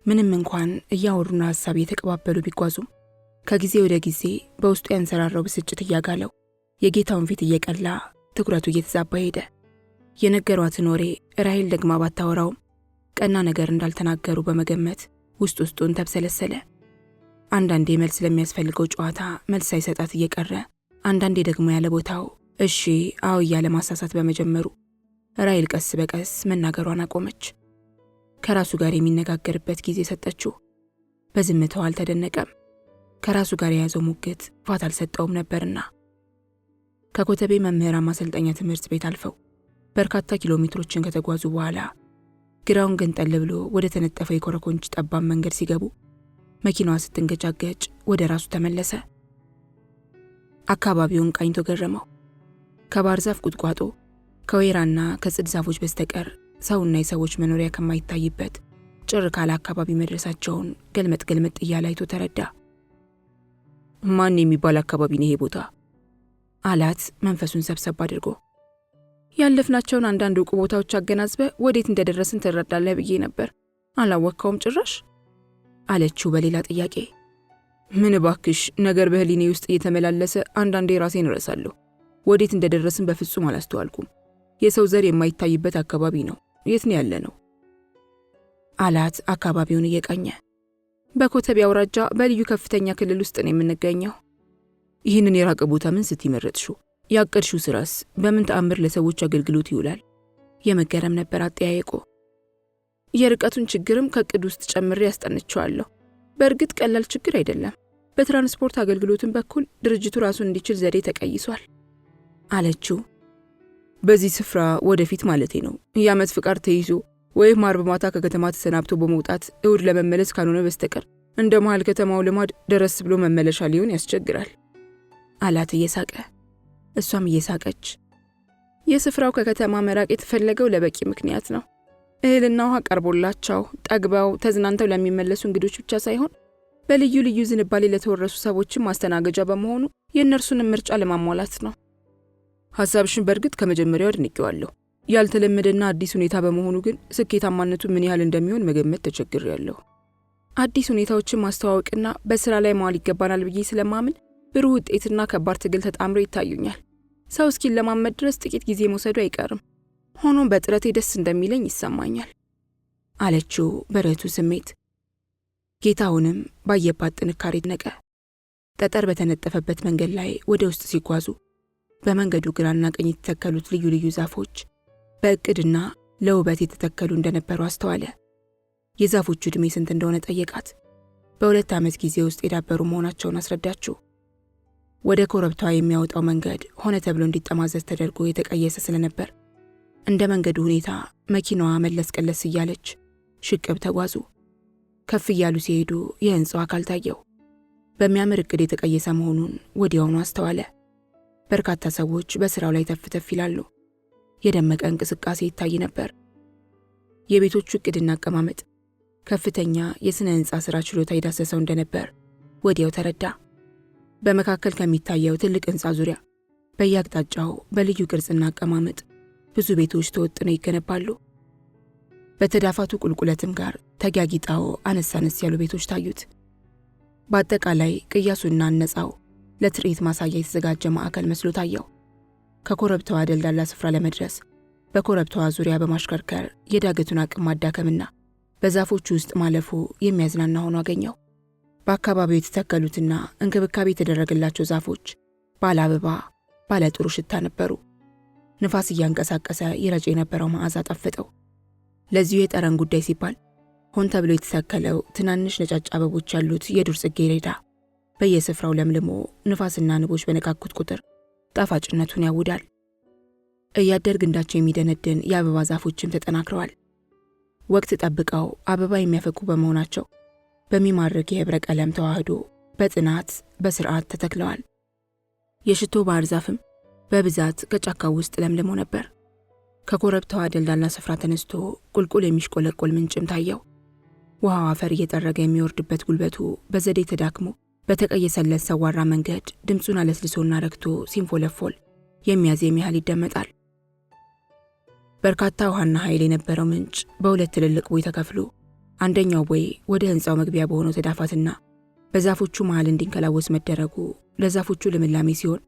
ምንም እንኳን እያወሩና ሐሳብ የተቀባበሉ ቢጓዙም ከጊዜ ወደ ጊዜ በውስጡ ያንሰራራው ብስጭት እያጋለው የጌታውን ፊት እየቀላ ትኩረቱ እየተዛባ ሄደ። የነገሯትን ወሬ ራሔል ደግማ ባታወራውም ቀና ነገር እንዳልተናገሩ በመገመት ውስጡን ተብሰለሰለ። አንዳንዴ መልስ ለሚያስፈልገው ጨዋታ መልስ ሳይሰጣት እየቀረ አንዳንዴ ደግሞ ያለ ቦታው እሺ አዎ እያለ ማሳሳት በመጀመሩ ራሔል ቀስ በቀስ መናገሯን አቆመች። ከራሱ ጋር የሚነጋገርበት ጊዜ ሰጠችው። በዝምታው አልተደነቀም። ከራሱ ጋር የያዘው ሙግት ፋታ አልሰጠውም ነበርና። ከኮተቤ መምህራን ማሰልጠኛ ትምህርት ቤት አልፈው በርካታ ኪሎ ሜትሮችን ከተጓዙ በኋላ ግራውን ገንጠል ብሎ ወደ ተነጠፈው የኮረኮንች ጠባብ መንገድ ሲገቡ መኪናዋ ስትንገጫገጭ ወደ ራሱ ተመለሰ። አካባቢውን ቃኝቶ ገረመው። ከባህር ዛፍ ቁጥቋጦ ከወይራና ከጽድ ዛፎች በስተቀር ሰውና የሰዎች መኖሪያ ከማይታይበት ጭር ካለ አካባቢ መድረሳቸውን ገልመጥ እያለ አይቶ ተረዳ። ማን የሚባል አካባቢ ነው ይሄ ቦታ? አላት መንፈሱን ሰብሰብ አድርጎ። ያለፍናቸውን አንዳንድ ዕውቅ ቦታዎች አገናዝበ ወዴት እንደደረስን ትረዳለህ ብዬ ነበር። አላወቅከውም ጭራሽ? አለችው በሌላ ጥያቄ። ምን እባክሽ፣ ነገር በህሊኔ ውስጥ እየተመላለሰ አንዳንዴ ራሴን እረሳለሁ። ወዴት እንደደረስን በፍጹም አላስተዋልኩም። የሰው ዘር የማይታይበት አካባቢ ነው። የት ነው ያለ ነው? አላት አካባቢውን እየቃኘ። በኮተቤ አውራጃ በልዩ ከፍተኛ ክልል ውስጥ ነው የምንገኘው። ይህንን የራቀ ቦታ ምን ስትመረጥሽው? ያቀድሽው ስራስ በምን ተአምር ለሰዎች አገልግሎት ይውላል? የመገረም ነበር አጠያየቁ። የርቀቱን ችግርም ከቅድ ውስጥ ጨምሬ ያስጠንቸዋለሁ። በእርግጥ ቀላል ችግር አይደለም። በትራንስፖርት አገልግሎትን በኩል ድርጅቱ ራሱን እንዲችል ዘዴ ተቀይሷል አለችው። በዚህ ስፍራ ወደፊት ማለቴ ነው የዓመት ፍቃድ ተይዞ ወይም አርብ ማታ ከከተማ ተሰናብቶ በመውጣት እሁድ ለመመለስ ካልሆነ በስተቀር እንደ መሃል ከተማው ልማድ ደረስ ብሎ መመለሻ ሊሆን ያስቸግራል አላት እየሳቀ። እሷም እየሳቀች የስፍራው ከከተማ መራቅ የተፈለገው ለበቂ ምክንያት ነው። እህልና ውሃ ቀርቦላቸው ጠግበው ተዝናንተው ለሚመለሱ እንግዶች ብቻ ሳይሆን በልዩ ልዩ ዝንባሌ ለተወረሱ ሰዎችም ማስተናገጃ በመሆኑ የእነርሱን ምርጫ ለማሟላት ነው። ሐሳብሽን በእርግጥ ከመጀመሪያው አድንቄዋለሁ። ያልተለመደና አዲስ ሁኔታ በመሆኑ ግን ስኬታማነቱ ምን ያህል እንደሚሆን መገመት ተቸግሬያለሁ። አዲስ ሁኔታዎችን ማስተዋወቅና በስራ ላይ ማዋል ይገባናል ብዬ ስለማምን ብሩህ ውጤትና ከባድ ትግል ተጣምረው ይታዩኛል። ሰው እስኪለማመድ ድረስ ጥቂት ጊዜ መውሰዱ አይቀርም። ሆኖም በጥረቴ ደስ እንደሚለኝ ይሰማኛል አለችው በረቱ ስሜት። ጌታውንም ባየባት ጥንካሬ ነቀ። ጠጠር በተነጠፈበት መንገድ ላይ ወደ ውስጥ ሲጓዙ በመንገዱ ግራና ቀኝ የተተከሉት ልዩ ልዩ ዛፎች በእቅድና ለውበት የተተከሉ እንደነበሩ አስተዋለ። የዛፎቹ ዕድሜ ስንት እንደሆነ ጠየቃት። በ2 ዓመት ጊዜ ውስጥ የዳበሩ መሆናቸውን አስረዳችው። ወደ ኮረብታዋ የሚያወጣው መንገድ ሆነ ተብሎ እንዲጠማዘዝ ተደርጎ የተቀየሰ ስለነበር እንደ መንገዱ ሁኔታ መኪናዋ መለስ ቀለስ እያለች ሽቅብ ተጓዙ። ከፍ እያሉ ሲሄዱ የህንጻው አካል ታየው። በሚያምር እቅድ የተቀየሰ መሆኑን ወዲያውኑ አስተዋለ። በርካታ ሰዎች በስራው ላይ ተፍተፍ ይላሉ። የደመቀ እንቅስቃሴ ይታይ ነበር። የቤቶቹ እቅድና አቀማመጥ ከፍተኛ የስነ ህንጻ ስራ ችሎታ የዳሰሰው እንደነበር ወዲያው ተረዳ። በመካከል ከሚታየው ትልቅ ህንጻ ዙሪያ በየአቅጣጫው በልዩ ቅርጽና አቀማመጥ ብዙ ቤቶች ተወጥነው ይገነባሉ። በተዳፋቱ ቁልቁለትም ጋር ተጋጊጣው አነስ ያሉ ቤቶች ታዩት። በአጠቃላይ ቅያሱና ነጻው ለትርኢት ማሳያ የተዘጋጀ ማዕከል መስሎ ታየው። ከኮረብታዋ ደልዳላ ስፍራ ለመድረስ በኮረብታዋ ዙሪያ በማሽከርከር የዳገቱን አቅም ማዳከምና በዛፎቹ ውስጥ ማለፉ የሚያዝናና ሆኖ አገኘው። በአካባቢው የተተከሉትና እንክብካቤ የተደረገላቸው ዛፎች ባለ አበባ፣ ባለ ጥሩ ሽታ ነበሩ። ንፋስ እያንቀሳቀሰ ይረጭ የነበረው መዓዛ ጣፈጠው። ለዚሁ የጠረን ጉዳይ ሲባል ሆን ተብሎ የተተከለው ትናንሽ ነጫጭ አበቦች ያሉት የዱር ጽጌረዳ በየስፍራው ለምልሞ ንፋስና ንቦች በነካኩት ቁጥር ጣፋጭነቱን ያውዳል። እያደር ግንዳቸው የሚደነድን የአበባ ዛፎችም ተጠናክረዋል። ወቅት ጠብቀው አበባ የሚያፈኩ በመሆናቸው በሚማርክ የህብረ ቀለም ተዋህዶ በጥናት በስርዓት ተተክለዋል። የሽቶ ባህር ዛፍም በብዛት ከጫካው ውስጥ ለምልሞ ነበር። ከኮረብታዋ ደልዳላ ስፍራ ተነስቶ ቁልቁል የሚሽቆለቆል ምንጭም ታየው። ውሃው አፈር እየጠረገ የሚወርድበት ጉልበቱ በዘዴ ተዳክሞ በተቀየሰለት ሰዋራ መንገድ ድምፁን አለስልሶና ረክቶ ሲንፎለፎል የሚያዜም ያህል ይደመጣል። በርካታ ውሃና ኃይል የነበረው ምንጭ በሁለት ትልልቅ ቦይ ተከፍሎ አንደኛው ቦይ ወደ ህንፃው መግቢያ በሆነው ተዳፋትና በዛፎቹ መሃል እንዲንከላወስ መደረጉ ለዛፎቹ ልምላሜ ሲሆን፣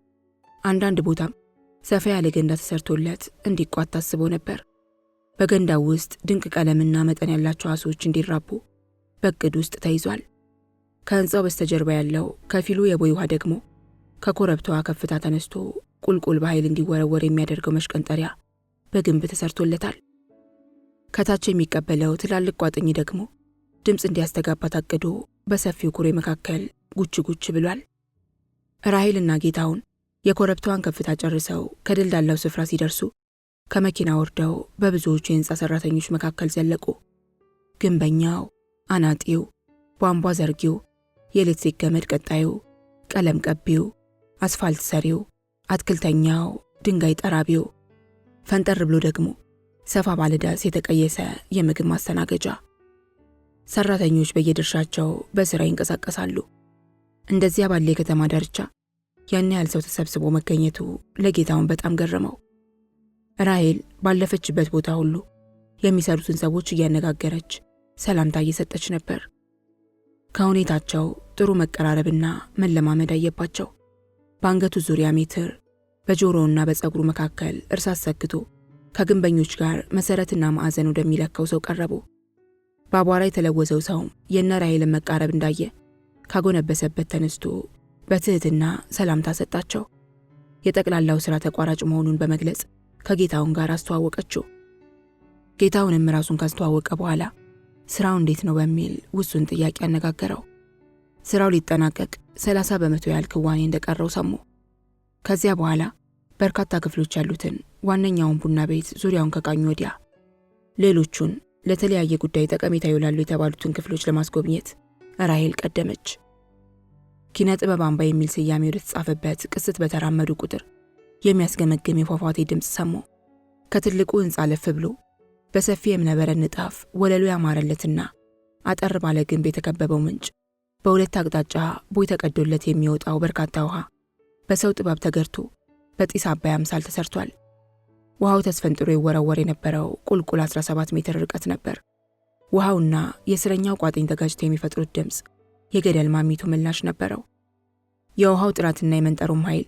አንዳንድ ቦታም ሰፋ ያለ ገንዳ ተሰርቶለት እንዲቋት ታስቦ ነበር። በገንዳው ውስጥ ድንቅ ቀለምና መጠን ያላቸው ዓሦች እንዲራቡ በእቅድ ውስጥ ተይዟል። ከህንፃው በስተጀርባ ያለው ከፊሉ የቦይ ውሃ ደግሞ ከኮረብታዋ ከፍታ ተነስቶ ቁልቁል በኃይል እንዲወረወር የሚያደርገው መሽቀንጠሪያ በግንብ ተሰርቶለታል። ከታች የሚቀበለው ትላልቅ ቋጥኝ ደግሞ ድምፅ እንዲያስተጋባ ታቅዶ በሰፊው ኩሬ መካከል ጉች ጉች ብሏል። ራሔልና ጌታውን የኮረብታዋን ከፍታ ጨርሰው ከድልዳላው ስፍራ ሲደርሱ ከመኪና ወርደው በብዙዎቹ የህንፃ ሰራተኞች መካከል ዘለቁ። ግንበኛው፣ አናጢው፣ ቧንቧ ዘርጊው፣ የኤሌክትሪክ ገመድ ቀጣዩ፣ ቀለም ቀቢው፣ አስፋልት ሰሪው፣ አትክልተኛው፣ ድንጋይ ጠራቢው፣ ፈንጠር ብሎ ደግሞ ሰፋ ባለ ዳስ የተቀየሰ የምግብ ማስተናገጃ። ሰራተኞች በየድርሻቸው በስራ ይንቀሳቀሳሉ። እንደዚያ ባለ የከተማ ዳርቻ ያን ያህል ሰው ተሰብስቦ መገኘቱ ለጌታውን በጣም ገረመው። ራሔል ባለፈችበት ቦታ ሁሉ የሚሰሩትን ሰዎች እያነጋገረች ሰላምታ እየሰጠች ነበር። ከሁኔታቸው ጥሩ መቀራረብና መለማመድ አየባቸው። በአንገቱ ዙሪያ ሜትር፣ በጆሮውና በፀጉሩ መካከል እርሳስ ሰክቶ ከግንበኞች ጋር መሰረትና ማዕዘን ወደሚለካው ሰው ቀረቡ። በአቧራ የተለወሰው ሰውም የነ ራሔልን መቃረብ እንዳየ ካጎነበሰበት ተነስቶ በትህትና ሰላምታ ሰጣቸው። የጠቅላላው ሥራ ተቋራጭ መሆኑን በመግለጽ ከጌታውን ጋር አስተዋወቀችው። ጌታውንም ራሱን ካስተዋወቀ በኋላ ስራው እንዴት ነው በሚል ውሱን ጥያቄ አነጋገረው። ስራው ሊጠናቀቅ 30 በመቶ ያህል ክዋኔ እንደቀረው ሰሙ። ከዚያ በኋላ በርካታ ክፍሎች ያሉትን ዋነኛውን ቡና ቤት ዙሪያውን ከቃኙ ወዲያ ሌሎቹን ለተለያየ ጉዳይ ጠቀሜታ ይውላሉ የተባሉትን ክፍሎች ለማስጎብኘት ራሔል ቀደመች። ኪነ ጥበብ አምባ የሚል ስያሜ ወደ ተጻፈበት ቅስት በተራመዱ ቁጥር የሚያስገመግም የፏፏቴ ድምፅ ሰሙ። ከትልቁ ህንፃ አለፍ ብሎ በሰፊ የእብነበረድ ንጣፍ ወለሉ ያማረለትና አጠር ባለ ግንብ የተከበበው ምንጭ፣ በሁለት አቅጣጫ ቦይ ተቀዶለት የሚወጣው በርካታ ውሃ በሰው ጥበብ ተገርቶ በጢስ አባይ አምሳል ተሰርቷል። ውሃው ተስፈንጥሮ ይወረወር የነበረው ቁልቁል 17 ሜትር ርቀት ነበር። ውሃውና የስረኛው ቋጥኝ ተጋጭተው የሚፈጥሩት ድምፅ የገደል ማሚቱ ምላሽ ነበረው። የውሃው ጥራትና የመንጠሩም ኃይል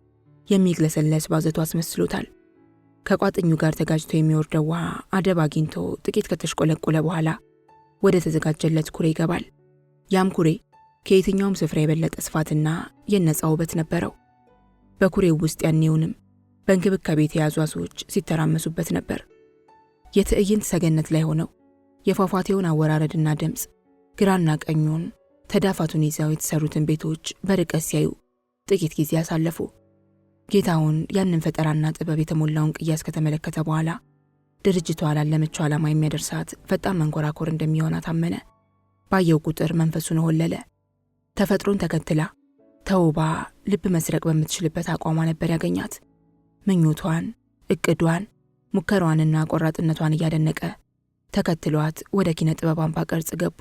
የሚግለሰለስ ባዘቱ አስመስሎታል። ከቋጥኙ ጋር ተጋጭቶ የሚወርደው ውሃ አደብ አግኝቶ ጥቂት ከተሽቆለቆለ በኋላ ወደ ተዘጋጀለት ኩሬ ይገባል። ያም ኩሬ ከየትኛውም ስፍራ የበለጠ ስፋትና የነጻ ውበት ነበረው። በኩሬው ውስጥ ያኔውንም በእንክብካቤ የተያዙ ዓሦች ሲተራመሱበት ነበር። የትዕይንት ሰገነት ላይ ሆነው የፏፏቴውን አወራረድና ድምፅ፣ ግራና ቀኙን ተዳፋቱን ይዘው የተሰሩትን ቤቶች በርቀት ሲያዩ ጥቂት ጊዜ ያሳለፉ። ጌታውን ያንን ፈጠራና ጥበብ የተሞላውን ቅያስ ከተመለከተ በኋላ ድርጅቷ ላለመችው ዓላማ የሚያደርሳት ፈጣን መንኮራኮር እንደሚሆን አመነ። ባየው ቁጥር መንፈሱን ሆለለ። ተፈጥሮን ተከትላ ተውባ ልብ መስረቅ በምትችልበት አቋሟ ነበር ያገኛት። ምኞቷን፣ እቅዷን፣ ሙከራዋንና ቆራጥነቷን እያደነቀ ተከትሏት ወደ ኪነ ጥበብ አምባ ቅርጽ ገቡ።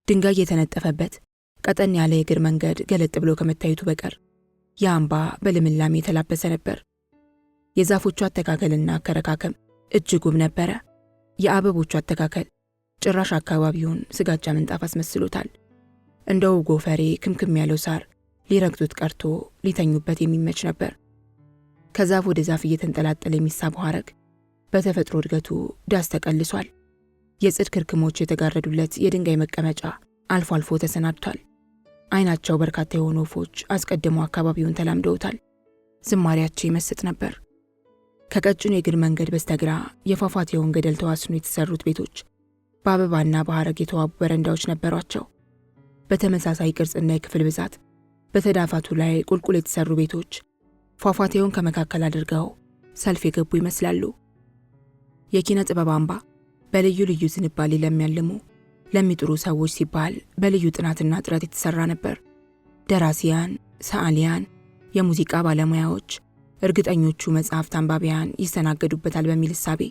ድንጋይ የተነጠፈበት ቀጠን ያለ የእግር መንገድ ገለጥ ብሎ ከመታየቱ በቀር የአምባ በልምላሜ የተላበሰ ነበር። የዛፎቹ አተካከልና አከረካከም እጅግ ውብ ነበረ። የአበቦቹ አተካከል ጭራሽ አካባቢውን ስጋጃ ምንጣፍ አስመስሎታል። እንደ ውብ ጎፈሬ ክምክም ያለው ሳር ሊረግጡት ቀርቶ ሊተኙበት የሚመች ነበር። ከዛፍ ወደ ዛፍ እየተንጠላጠለ የሚሳበው ሐረግ በተፈጥሮ እድገቱ ዳስ ተቀልሷል። የጽድ ክርክሞች የተጋረዱለት የድንጋይ መቀመጫ አልፎ አልፎ ተሰናድቷል። አይናቸው በርካታ የሆኑ ወፎች አስቀድመው አካባቢውን ተላምደውታል። ዝማሪያቸው ይመስጥ ነበር። ከቀጭኑ የእግር መንገድ በስተግራ የፏፏቴውን ገደል ተዋስኖ የተሰሩት ቤቶች በአበባና በሐረግ የተዋቡ በረንዳዎች ነበሯቸው። በተመሳሳይ ቅርጽና የክፍል ብዛት በተዳፋቱ ላይ ቁልቁል የተሰሩ ቤቶች ፏፏቴውን ከመካከል አድርገው ሰልፍ የገቡ ይመስላሉ። የኪነ ጥበብ አምባ በልዩ ልዩ ዝንባሌ ለሚያልሙ ለሚጥሩ ሰዎች ሲባል በልዩ ጥናትና ጥረት የተሰራ ነበር። ደራሲያን፣ ሰዓሊያን፣ የሙዚቃ ባለሙያዎች፣ እርግጠኞቹ መጽሐፍት አንባቢያን ይስተናገዱበታል በሚል እሳቤ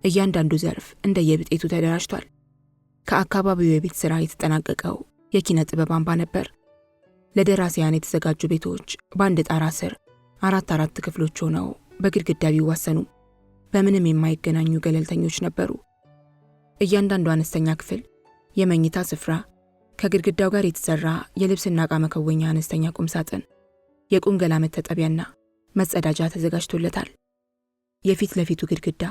እያንዳንዱ ዘርፍ እንደየብጤቱ ተደራጅቷል። ከአካባቢው የቤት ሥራ የተጠናቀቀው የኪነ ጥበብ አምባ ነበር። ለደራሲያን የተዘጋጁ ቤቶች በአንድ ጣራ ስር አራት ክፍሎች ሆነው በግድግዳ ቢዋሰኑ በምንም የማይገናኙ ገለልተኞች ነበሩ። እያንዳንዱ አነስተኛ ክፍል የመኝታ ስፍራ፣ ከግድግዳው ጋር የተሰራ የልብስና ዕቃ መከወኛ አነስተኛ ቁም ሳጥን፣ የቁም ገላ መታጠቢያና መጸዳጃ ተዘጋጅቶለታል። የፊት ለፊቱ ግድግዳ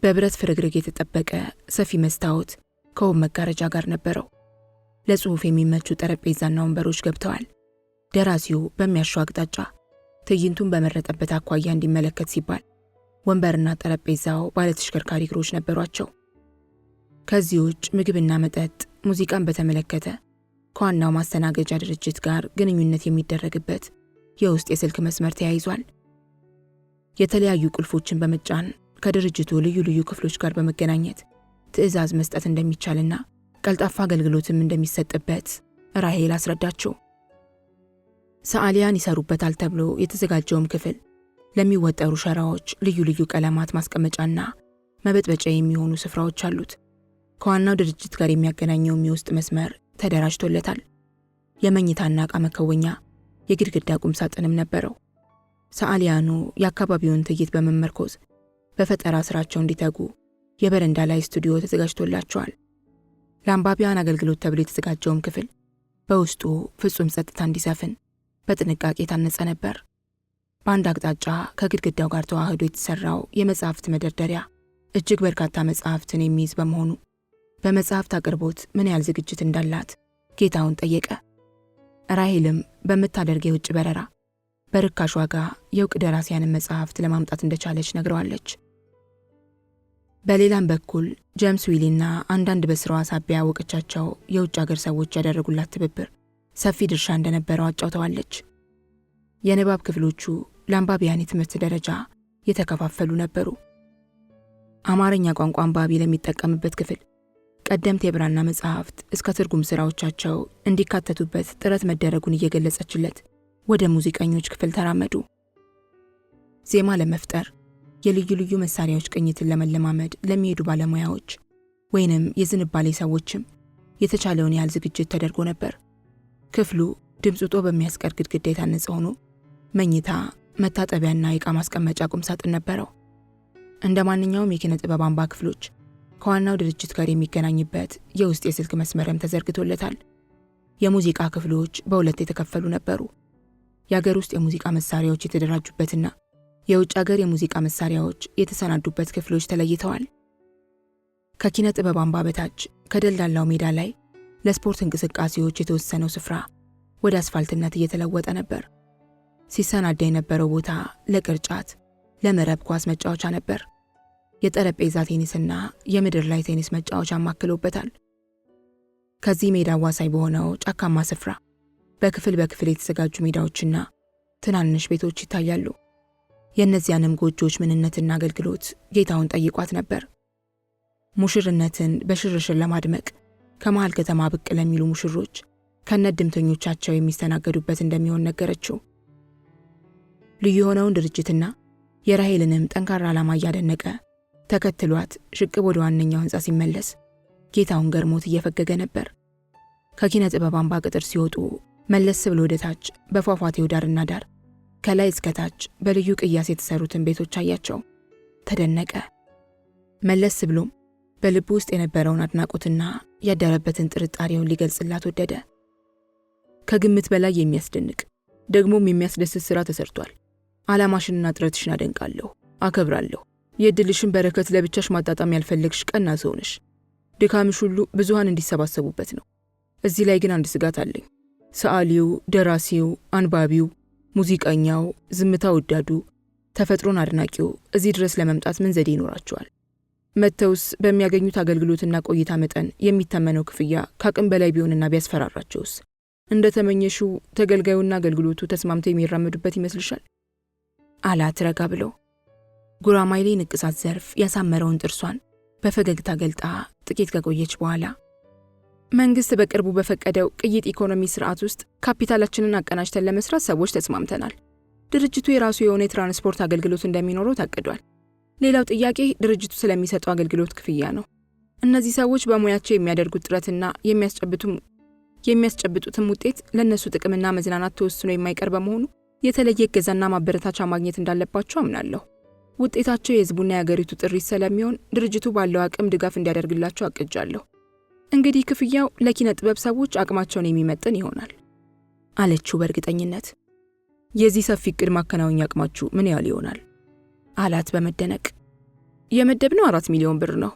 በብረት ፍርግርግ የተጠበቀ ሰፊ መስታወት ከውብ መጋረጃ ጋር ነበረው። ለጽሑፍ የሚመቹ ጠረጴዛና ወንበሮች ገብተዋል። ደራሲው በሚያሻው አቅጣጫ ትዕይንቱን በመረጠበት አኳያ እንዲመለከት ሲባል ወንበርና ጠረጴዛው ባለተሽከርካሪ እግሮች ነበሯቸው። ከዚህ ውጭ ምግብና መጠጥ፣ ሙዚቃን በተመለከተ ከዋናው ማስተናገጃ ድርጅት ጋር ግንኙነት የሚደረግበት የውስጥ የስልክ መስመር ተያይዟል። የተለያዩ ቁልፎችን በመጫን ከድርጅቱ ልዩ ልዩ ክፍሎች ጋር በመገናኘት ትዕዛዝ መስጠት እንደሚቻልና ቀልጣፋ አገልግሎትም እንደሚሰጥበት ራሄል አስረዳቸው። ሰዓሊያን ይሰሩበታል ተብሎ የተዘጋጀውም ክፍል ለሚወጠሩ ሸራዎች ልዩ ልዩ ቀለማት ማስቀመጫና መበጥበጫ የሚሆኑ ስፍራዎች አሉት። ከዋናው ድርጅት ጋር የሚያገናኘውም የውስጥ መስመር ተደራጅቶለታል። የመኝታና ዕቃ መከወኛ፣ የግድግዳ ቁም ሳጥንም ነበረው። ሰዓሊያኑ የአካባቢውን ትዕይንት በመመርኮዝ በፈጠራ ስራቸው እንዲተጉ የበረንዳ ላይ ስቱዲዮ ተዘጋጅቶላቸዋል። ለአንባቢያን አገልግሎት ተብሎ የተዘጋጀውም ክፍል በውስጡ ፍጹም ጸጥታ እንዲሰፍን በጥንቃቄ የታነጸ ነበር። በአንድ አቅጣጫ ከግድግዳው ጋር ተዋህዶ የተሰራው የመጽሐፍት መደርደሪያ እጅግ በርካታ መጽሐፍትን የሚይዝ በመሆኑ በመጽሐፍት አቅርቦት ምን ያህል ዝግጅት እንዳላት ጌታውን ጠየቀ። ራሄልም በምታደርግ የውጭ በረራ በርካሽ ዋጋ የእውቅ ደራሲያንን መጽሐፍት ለማምጣት እንደቻለች ነግረዋለች። በሌላም በኩል ጄምስ ዊሊና አንዳንድ በስራዋ ሳቢያ ያወቀቻቸው የውጭ አገር ሰዎች ያደረጉላት ትብብር ሰፊ ድርሻ እንደነበረው አጫውተዋለች። የንባብ ክፍሎቹ ለአንባቢያን የትምህርት ደረጃ የተከፋፈሉ ነበሩ። አማርኛ ቋንቋ አንባቢ ለሚጠቀምበት ክፍል ቀደምት የብራና መጽሐፍት እስከ ትርጉም ስራዎቻቸው እንዲካተቱበት ጥረት መደረጉን እየገለጸችለት ወደ ሙዚቀኞች ክፍል ተራመዱ። ዜማ ለመፍጠር የልዩ ልዩ መሳሪያዎች ቅኝትን ለመለማመድ ለሚሄዱ ባለሙያዎች ወይንም የዝንባሌ ሰዎችም የተቻለውን ያህል ዝግጅት ተደርጎ ነበር። ክፍሉ ድምፅ ውጦ በሚያስቀር ግድግዳ የታነጸ ሆኖ መኝታ፣ መታጠቢያና የዕቃ ማስቀመጫ ቁም ሳጥን ነበረው። እንደ ማንኛውም የኪነ ጥበብ አምባ ክፍሎች ከዋናው ድርጅት ጋር የሚገናኝበት የውስጥ የስልክ መስመርም ተዘርግቶለታል። የሙዚቃ ክፍሎች በሁለት የተከፈሉ ነበሩ። የአገር ውስጥ የሙዚቃ መሳሪያዎች የተደራጁበትና የውጭ አገር የሙዚቃ መሳሪያዎች የተሰናዱበት ክፍሎች ተለይተዋል። ከኪነ ጥበብ አምባ በታች ከደልዳላው ሜዳ ላይ ለስፖርት እንቅስቃሴዎች የተወሰነው ስፍራ ወደ አስፋልትነት እየተለወጠ ነበር። ሲሰናዳ የነበረው ቦታ ለቅርጫት፣ ለመረብ ኳስ መጫወቻ ነበር። የጠረጴዛ ቴኒስና የምድር ላይ ቴኒስ መጫወቻ አማክሎበታል። ከዚህ ሜዳ አዋሳኝ በሆነው ጫካማ ስፍራ በክፍል በክፍል የተዘጋጁ ሜዳዎችና ትናንሽ ቤቶች ይታያሉ። የእነዚያንም ጎጆች ምንነትና አገልግሎት ጌታውን ጠይቋት ነበር። ሙሽርነትን በሽርሽር ለማድመቅ ከመሃል ከተማ ብቅ ለሚሉ ሙሽሮች ከነድምተኞቻቸው የሚስተናገዱበት እንደሚሆን ነገረችው። ልዩ የሆነውን ድርጅትና የራሄልንም ጠንካራ ዓላማ እያደነቀ ተከትሏት ሽቅብ ወደ ዋነኛው ሕንፃ ሲመለስ ጌታውን ገርሞት እየፈገገ ነበር። ከኪነ ጥበብ አምባ ቅጥር ሲወጡ መለስ ብሎ ወደ ታች በፏፏቴው ዳርና ዳር ከላይ እስከ ታች በልዩ ቅያስ የተሰሩትን ቤቶች አያቸው። ተደነቀ። መለስ ብሎም በልቡ ውስጥ የነበረውን አድናቆትና ያደረበትን ጥርጣሬውን ሊገልጽላት ወደደ። ከግምት በላይ የሚያስደንቅ ደግሞም የሚያስደስት ሥራ ተሰርቷል። ዓላማሽንና ጥረትሽን አደንቃለሁ፣ አከብራለሁ። የዕድልሽን በረከት ለብቻሽ ማጣጣም ያልፈለግሽ ቀና ሰው ነሽ። ድካምሽ ሁሉ ብዙሃን እንዲሰባሰቡበት ነው። እዚህ ላይ ግን አንድ ስጋት አለኝ። ሰዓሊው፣ ደራሲው፣ አንባቢው፣ ሙዚቀኛው፣ ዝምታ ወዳዱ፣ ተፈጥሮን አድናቂው እዚህ ድረስ ለመምጣት ምን ዘዴ ይኖራቸዋል? መተውስ በሚያገኙት አገልግሎትና ቆይታ መጠን የሚተመነው ክፍያ ከአቅም በላይ ቢሆንና ቢያስፈራራቸውስ? እንደ ተመኘሽው ተገልጋዩና አገልግሎቱ ተስማምተው የሚራመዱበት ይመስልሻል? አላት ረጋ ብሎ። ጉራማይሌ ንቅሳት ዘርፍ ያሳመረውን ጥርሷን በፈገግታ ገልጣ ጥቂት ከቆየች በኋላ መንግስት በቅርቡ በፈቀደው ቅይጥ ኢኮኖሚ ስርዓት ውስጥ ካፒታላችንን አቀናጅተን ለመስራት ሰዎች ተስማምተናል። ድርጅቱ የራሱ የሆነ የትራንስፖርት አገልግሎት እንደሚኖረው ታቅዷል። ሌላው ጥያቄ ድርጅቱ ስለሚሰጠው አገልግሎት ክፍያ ነው። እነዚህ ሰዎች በሙያቸው የሚያደርጉት ጥረትና የሚያስጨብጡትም ውጤት ለነሱ ጥቅምና መዝናናት ተወስኖ የማይቀር በመሆኑ የተለየ እገዛና ማበረታቻ ማግኘት እንዳለባቸው አምናለሁ። ውጤታቸው የህዝቡና የሀገሪቱ ጥሪት ስለሚሆን ድርጅቱ ባለው አቅም ድጋፍ እንዲያደርግላቸው አቅጃለሁ። እንግዲህ ክፍያው ለኪነ ጥበብ ሰዎች አቅማቸውን የሚመጥን ይሆናል አለችው በእርግጠኝነት። የዚህ ሰፊ ዕቅድ ማከናወኛ አቅማችሁ ምን ያህል ይሆናል? አላት በመደነቅ። የመደብነው 4 ሚሊዮን ብር ነው።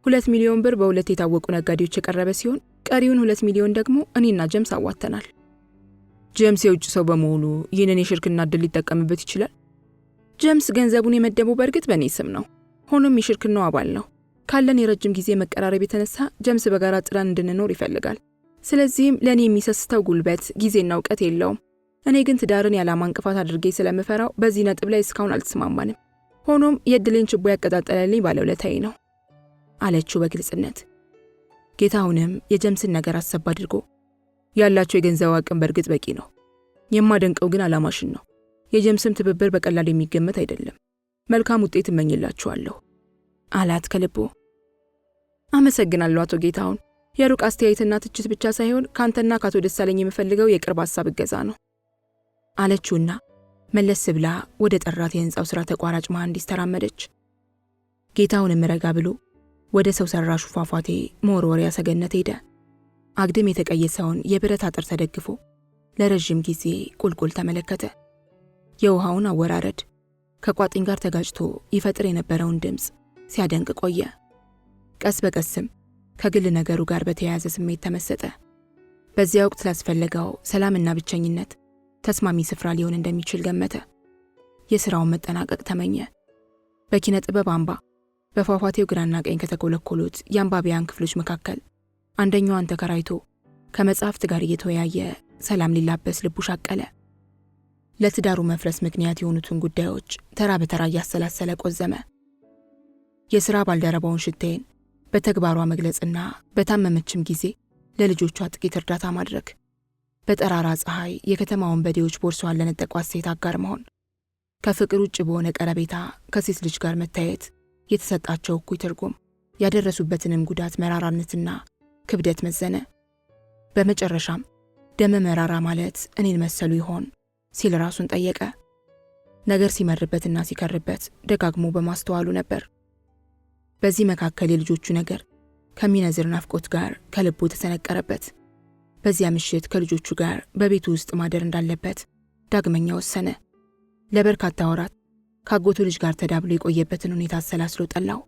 2 ሚሊዮን ብር በሁለት የታወቁ ነጋዴዎች የቀረበ ሲሆን ቀሪውን 2 ሚሊዮን ደግሞ እኔና ጀምስ አዋተናል። ጀምስ የውጭ ሰው በመሆኑ ይህንን የሽርክና ዕድል ሊጠቀምበት ይችላል? ጀምስ ገንዘቡን የመደበው በእርግጥ በእኔ ስም ነው። ሆኖም የሽርክናው አባል ነው። ካለን የረጅም ጊዜ መቀራረብ የተነሳ ጀምስ በጋራ ጥረን እንድንኖር ይፈልጋል። ስለዚህም ለእኔ የሚሰስተው ጉልበት፣ ጊዜና እውቀት የለውም። እኔ ግን ትዳርን ያላማ እንቅፋት አድርጌ ስለምፈራው በዚህ ነጥብ ላይ እስካሁን አልተስማማንም። ሆኖም የዕድሌን ችቦ ያቀጣጠለልኝ ባለውለታዬ ነው አለችው በግልጽነት። ጌታሁንም የጀምስን ነገር አሰብ አድርጎ ያላቸው የገንዘብ አቅም በእርግጥ በቂ ነው። የማደንቀው ግን አላማሽን ነው። የጀምስም ትብብር በቀላል የሚገመት አይደለም። መልካም ውጤት እመኝላችኋለሁ አላት ከልቡ። አመሰግናለሁ አቶ ጌታሁን። የሩቅ አስተያየትና ትችት ብቻ ሳይሆን ካንተና ካቶ ደሳለኝ የምፈልገው የቅርብ ሐሳብ እገዛ ነው አለችውና መለስ ብላ ወደ ጠራት የህንጻው ሥራ ተቋራጭ መሐንዲስ ተራመደች። ጌታሁንም ረጋ ብሎ ወደ ሰው ሰራሹ ፏፏቴ መወርወሪያ ሰገነት ሄደ። አግድም የተቀየሰውን የብረት አጥር ተደግፎ ለረጅም ጊዜ ቁልቁል ተመለከተ። የውሃውን አወራረድ ከቋጥኝ ጋር ተጋጭቶ ይፈጥር የነበረውን ድምፅ ሲያደንቅ ቆየ። ቀስ በቀስም ከግል ነገሩ ጋር በተያያዘ ስሜት ተመሰጠ። በዚያ ወቅት ላስፈለገው ሰላምና ብቸኝነት ተስማሚ ስፍራ ሊሆን እንደሚችል ገመተ። የሥራውን መጠናቀቅ ተመኘ። በኪነ ጥበብ አምባ በፏፏቴው ግራና ቀኝ ከተኮለኮሉት የአንባቢያን ክፍሎች መካከል አንደኛዋን ተከራይቶ ከመጽሐፍት ጋር እየተወያየ ሰላም ሊላበስ ልቡ ሻቀለ። ለትዳሩ መፍረስ ምክንያት የሆኑትን ጉዳዮች ተራ በተራ እያሰላሰለ ቆዘመ። የሥራ ባልደረባውን ሽታዬን በተግባሯ መግለጽና በታመመችም ጊዜ ለልጆቿ ጥቂት እርዳታ ማድረግ፣ በጠራራ ፀሐይ የከተማ ወንበዴዎች ቦርሷን ለነጠቋት ሴት አጋር መሆን፣ ከፍቅር ውጭ በሆነ ቀረቤታ ከሴት ልጅ ጋር መታየት የተሰጣቸው እኩይ ትርጉም፣ ያደረሱበትንም ጉዳት መራራነትና ክብደት መዘነ። በመጨረሻም ደመ መራራ ማለት እኔን መሰሉ ይሆን ሲል ራሱን ጠየቀ። ነገር ሲመርበትና ሲከርበት ደጋግሞ በማስተዋሉ ነበር። በዚህ መካከል የልጆቹ ነገር ከሚነዝር ናፍቆት ጋር ከልቡ ተሰነቀረበት። በዚያ ምሽት ከልጆቹ ጋር በቤቱ ውስጥ ማደር እንዳለበት ዳግመኛ ወሰነ። ለበርካታ ወራት ካጎቱ ልጅ ጋር ተዳብሎ የቆየበትን ሁኔታ አሰላስሎ ጠላው።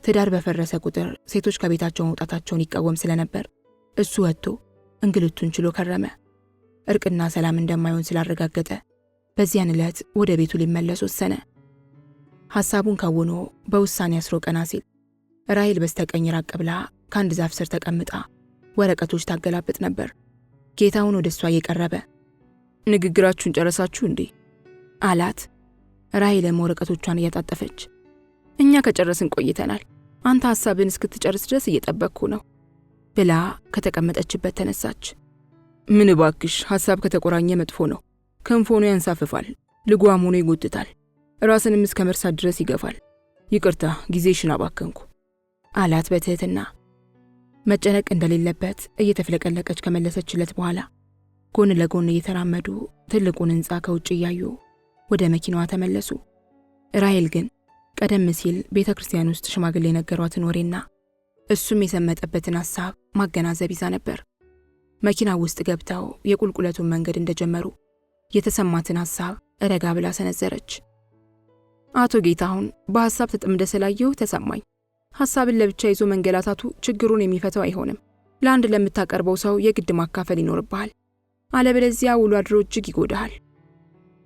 ትዳር በፈረሰ ቁጥር ሴቶች ከቤታቸው መውጣታቸውን ይቃወም ስለነበር እሱ ወጥቶ እንግልቱን ችሎ ከረመ። እርቅና ሰላም እንደማይሆን ስላረጋገጠ በዚያን ዕለት ወደ ቤቱ ሊመለስ ወሰነ። ሐሳቡን ከውኖ በውሳኔ አስሮ ቀና ሲል ራሔል በስተቀኝ ራቅ ብላ ከአንድ ዛፍ ስር ተቀምጣ ወረቀቶች ታገላብጥ ነበር። ጌታሁን ወደ እሷ እየቀረበ ንግግራችሁን ጨረሳችሁ እንዴ አላት። ራሔልም ወረቀቶቿን እያጣጠፈች እኛ ከጨረስን ቆይተናል፣ አንተ ሐሳብን እስክትጨርስ ድረስ እየጠበቅኩ ነው ብላ ከተቀመጠችበት ተነሳች። ምን እባክሽ፣ ሐሳብ ከተቆራኘ መጥፎ ነው። ክንፍ ሆኖ ያንሳፍፋል፣ ልጓም ሆኖ ይጎትታል፣ ራስንም እስከ መርሳት ድረስ ይገፋል። ይቅርታ ጊዜሽን አባከንኩ አላት በትህትና። መጨነቅ እንደሌለበት እየተፍለቀለቀች ከመለሰችለት በኋላ ጎን ለጎን እየተራመዱ ትልቁን ሕንጻ ከውጭ እያዩ ወደ መኪናዋ ተመለሱ። ራሔል ግን ቀደም ሲል ቤተ ክርስቲያን ውስጥ ሽማግሌ የነገሯትን ወሬና እሱም የሰመጠበትን ሐሳብ ማገናዘብ ይዛ ነበር። መኪና ውስጥ ገብተው የቁልቁለቱን መንገድ እንደጀመሩ የተሰማትን ሐሳብ ረጋ ብላ ሰነዘረች። አቶ ጌታሁን በሐሳብ ተጠምደ ስላየሁ ተሰማኝ። ሐሳብን ለብቻ ይዞ መንገላታቱ ችግሩን የሚፈታው አይሆንም። ለአንድ ለምታቀርበው ሰው የግድ ማካፈል ይኖርብሃል፣ አለበለዚያ ውሎ አድሮ እጅግ ይጎዳሃል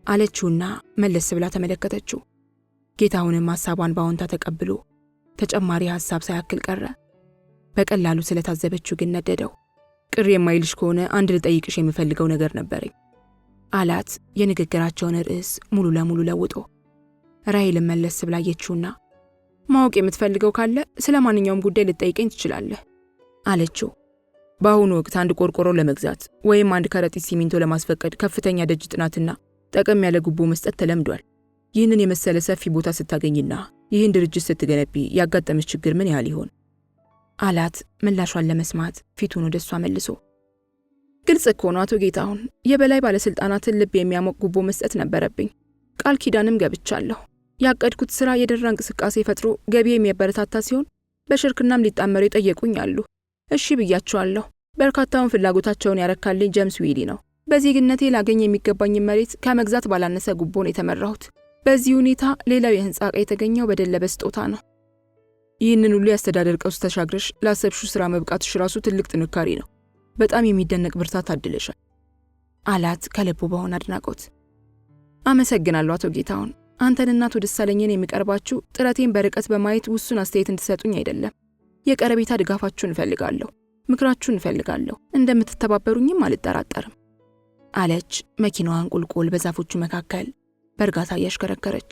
አለችውና መለስ ብላ ተመለከተችው። ጌታሁንም ሐሳቧን በአዎንታ ተቀብሎ ተጨማሪ ሐሳብ ሳያክል ቀረ። በቀላሉ ስለታዘበችው ግን ነደደው። ቅር የማይልሽ ከሆነ አንድ ልጠይቅሽ የምፈልገው ነገር ነበረኝ አላት፣ የንግግራቸውን ርዕስ ሙሉ ለሙሉ ለውጦ። ራሔልም መለስ ብላ አየችውና ማወቅ የምትፈልገው ካለ ስለ ማንኛውም ጉዳይ ልጠይቀኝ ትችላለህ አለችው። በአሁኑ ወቅት አንድ ቆርቆሮ ለመግዛት ወይም አንድ ከረጢት ሲሚንቶ ለማስፈቀድ ከፍተኛ ደጅ ጥናትና ጠቀም ያለ ጉቦ መስጠት ተለምዷል። ይህንን የመሰለ ሰፊ ቦታ ስታገኝና ይህን ድርጅት ስትገነቢ ያጋጠመሽ ችግር ምን ያህል ይሆን አላት፣ ምላሿን ለመስማት ፊቱን ወደሷ መልሶ። ግልጽ እኮ ነው አቶ ጌታሁን፣ የበላይ ባለስልጣናትን ልብ የሚያሞቅ ጉቦ መስጠት ነበረብኝ። ቃል ኪዳንም ገብቻለሁ። ያቀድኩት ስራ የደራ እንቅስቃሴ ፈጥሮ ገቢ የሚያበረታታ ሲሆን በሽርክናም ሊጣመሩ የጠየቁኝ አሉ። እሺ ብያቸዋለሁ። በርካታውን ፍላጎታቸውን ያረካልኝ ጄምስ ዊሊ ነው። በዜግነቴ ላገኝ የሚገባኝ መሬት ከመግዛት ባላነሰ ጉቦን የተመራሁት። በዚህ ሁኔታ ሌላው የህንጻ ዕቃ የተገኘው በደለበ ስጦታ ነው። ይህንን ሁሉ ያስተዳደር ቀውስ ተሻግረሽ ላሰብሽው ስራ መብቃትሽ ራሱ ትልቅ ጥንካሬ ነው። በጣም የሚደነቅ ብርታት አድለሻል አላት ከልቡ በሆነ አድናቆት። አመሰግናለሁ አቶ ጌታሁን። አንተንና አቶ ደሳለኝን የሚቀርባችሁ ጥረቴን በርቀት በማየት ውሱን አስተያየት እንድትሰጡኝ አይደለም። የቀረቤታ ድጋፋችሁን እፈልጋለሁ፣ ምክራችሁን እፈልጋለሁ። እንደምትተባበሩኝም አልጠራጠርም አለች መኪናዋን ቁልቁል በዛፎቹ መካከል በእርጋታ እያሽከረከረች።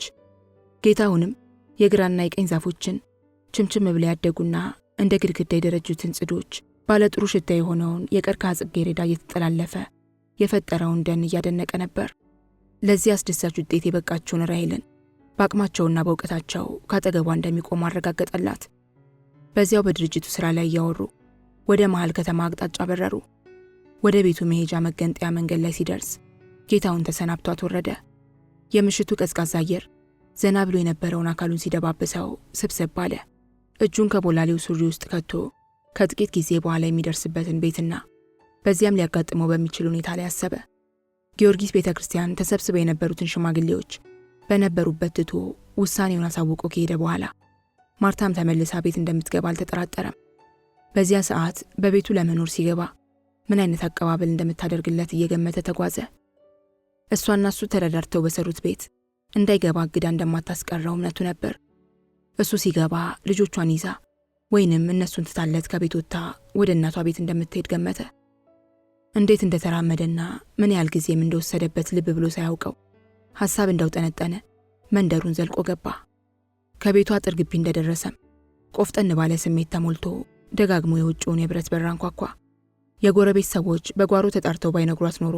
ጌታሁንም የግራና የቀኝ ዛፎችን ችምችም ብለው ያደጉና እንደ ግድግዳ የደረጁትን ጽዶች ባለጥሩ ሽታ የሆነውን የቀርከሃ ጽጌረዳ እየተጠላለፈ የፈጠረውን ደን እያደነቀ ነበር። ለዚህ አስደሳች ውጤት የበቃችውን ራሔልን በአቅማቸውና በእውቀታቸው ካጠገቧ እንደሚቆሙ አረጋገጠላት። በዚያው በድርጅቱ ሥራ ላይ እያወሩ ወደ መሃል ከተማ አቅጣጫ በረሩ። ወደ ቤቱ መሄጃ መገንጠያ መንገድ ላይ ሲደርስ ጌታሁን ተሰናብቷት ወረደ። የምሽቱ ቀዝቃዛ አየር ዘና ብሎ የነበረውን አካሉን ሲደባብሰው ስብስብ አለ። እጁን ከቦላሌው ሱሪ ውስጥ ከቶ ከጥቂት ጊዜ በኋላ የሚደርስበትን ቤትና በዚያም ሊያጋጥመው በሚችል ሁኔታ ላይ አሰበ። ጊዮርጊስ ቤተ ክርስቲያን ተሰብስበው የነበሩትን ሽማግሌዎች በነበሩበት ትቶ ውሳኔውን አሳውቆ ከሄደ በኋላ ማርታም ተመልሳ ቤት እንደምትገባ አልተጠራጠረም። በዚያ ሰዓት በቤቱ ለመኖር ሲገባ ምን አይነት አቀባበል እንደምታደርግለት እየገመተ ተጓዘ። እሷና እሱ ተረዳድተው በሰሩት ቤት እንዳይገባ አግዳ እንደማታስቀረው እምነቱ ነበር። እሱ ሲገባ ልጆቿን ይዛ ወይንም እነሱን ትታለት ከቤት ወጥታ ወደ እናቷ ቤት እንደምትሄድ ገመተ። እንዴት እንደተራመደና ምን ያህል ጊዜም እንደወሰደበት ልብ ብሎ ሳያውቀው ሐሳብ እንዳውጠነጠነ መንደሩን ዘልቆ ገባ። ከቤቱ አጥር ግቢ እንደደረሰም ቆፍጠን ባለ ስሜት ተሞልቶ ደጋግሞ የውጭውን የብረት በር አንኳኳ። የጎረቤት ሰዎች በጓሮ ተጣርተው ባይነግሯት ኖሮ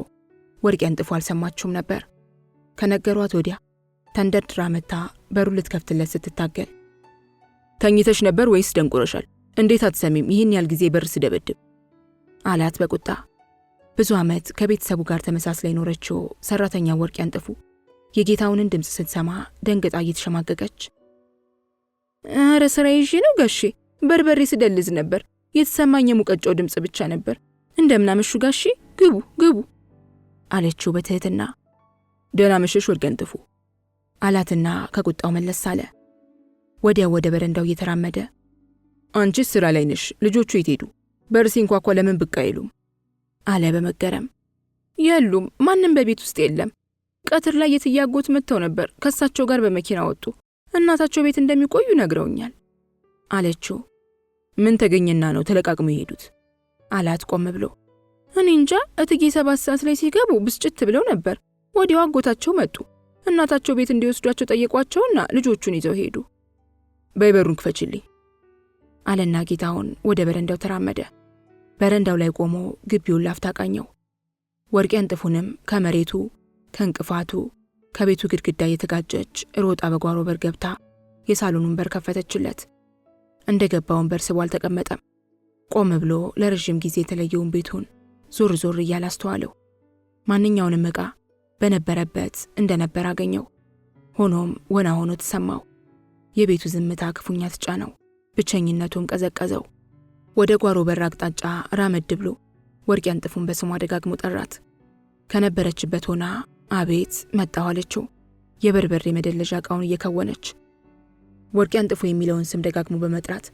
ወርቅ ያንጥፉ አልሰማችሁም ነበር። ከነገሯት ወዲያ ተንደርድራ መታ በሩ ልትከፍትለት ስትታገል ተኝተሽ ነበር ወይስ ደንቆረሻል? እንዴት አትሰሚም? ይህን ያህል ጊዜ በር ስደበድብ አላት በቁጣ። ብዙ ዓመት ከቤተሰቡ ጋር ተመሳስላ የኖረችው ሰራተኛ ወርቅ ያንጥፉ የጌታውንን ድምፅ ስትሰማ ደንግጣ እየተሸማቀቀች ኧረ ስራ ይዤ ነው ጋሼ፣ በርበሬ ስደልዝ ነበር። የተሰማኝ የሙቀጫው ድምፅ ብቻ ነበር። እንደምናመሹ ጋሼ፣ ግቡ ግቡ አለችው በትህትና። ደህና መሸሽ ወርቅ ያንጥፉ አላትና ከቁጣው መለስ አለ። ወዲያው ወደ በረንዳው እየተራመደ አንቺስ ስራ ላይ ነሽ፣ ልጆቹ የት ሄዱ? በር ሲንኳኳ ለምን ብቅ አይሉም አለ በመገረም። የሉም፣ ማንም በቤት ውስጥ የለም። ቀትር ላይ የትያጎት መጥተው ነበር፣ ከሳቸው ጋር በመኪና ወጡ። እናታቸው ቤት እንደሚቆዩ ነግረውኛል አለችው። ምን ተገኘና ነው ተለቃቅሞ የሄዱት አላት ቆም ብሎ። እኔ እንጃ፣ እትጌ 7 ሰዓት ላይ ሲገቡ ብስጭት ብለው ነበር። ወዲያው አጎታቸው መጡ። እናታቸው ቤት እንዲወስዷቸው ጠየቋቸውና ልጆቹን ይዘው ሄዱ። በይበሩን ክፈችልኝ አለና ጌታሁን ወደ በረንዳው ተራመደ። በረንዳው ላይ ቆሞ ግቢውን ላፍታ ቃኘው። ወርቅ ያንጥፉንም ከመሬቱ ከእንቅፋቱ ከቤቱ ግድግዳ እየተጋጨች ሮጣ በጓሮ በር ገብታ የሳሎኑን በር ከፈተችለት። እንደ ገባውን በር ስቦ አልተቀመጠም። ቆም ብሎ ለረጅም ጊዜ የተለየውን ቤቱን ዞር ዞር እያለ አስተዋለው። ማንኛውንም ዕቃ በነበረበት እንደነበር አገኘው። ሆኖም ወና ሆኖ ተሰማው። የቤቱ ዝምታ ክፉኛ ተጫነው። ብቸኝነቱን ቀዘቀዘው። ወደ ጓሮ በር አቅጣጫ ራመድ ብሎ ወርቅ ያንጥፉን በስሟ ደጋግሞ ጠራት። ከነበረችበት ሆና አቤት መጣሁ አለችው፣ የበርበሬ መደለዣ ዕቃውን እየከወነች። ወርቅ ያንጥፉ የሚለውን ስም ደጋግሞ በመጥራት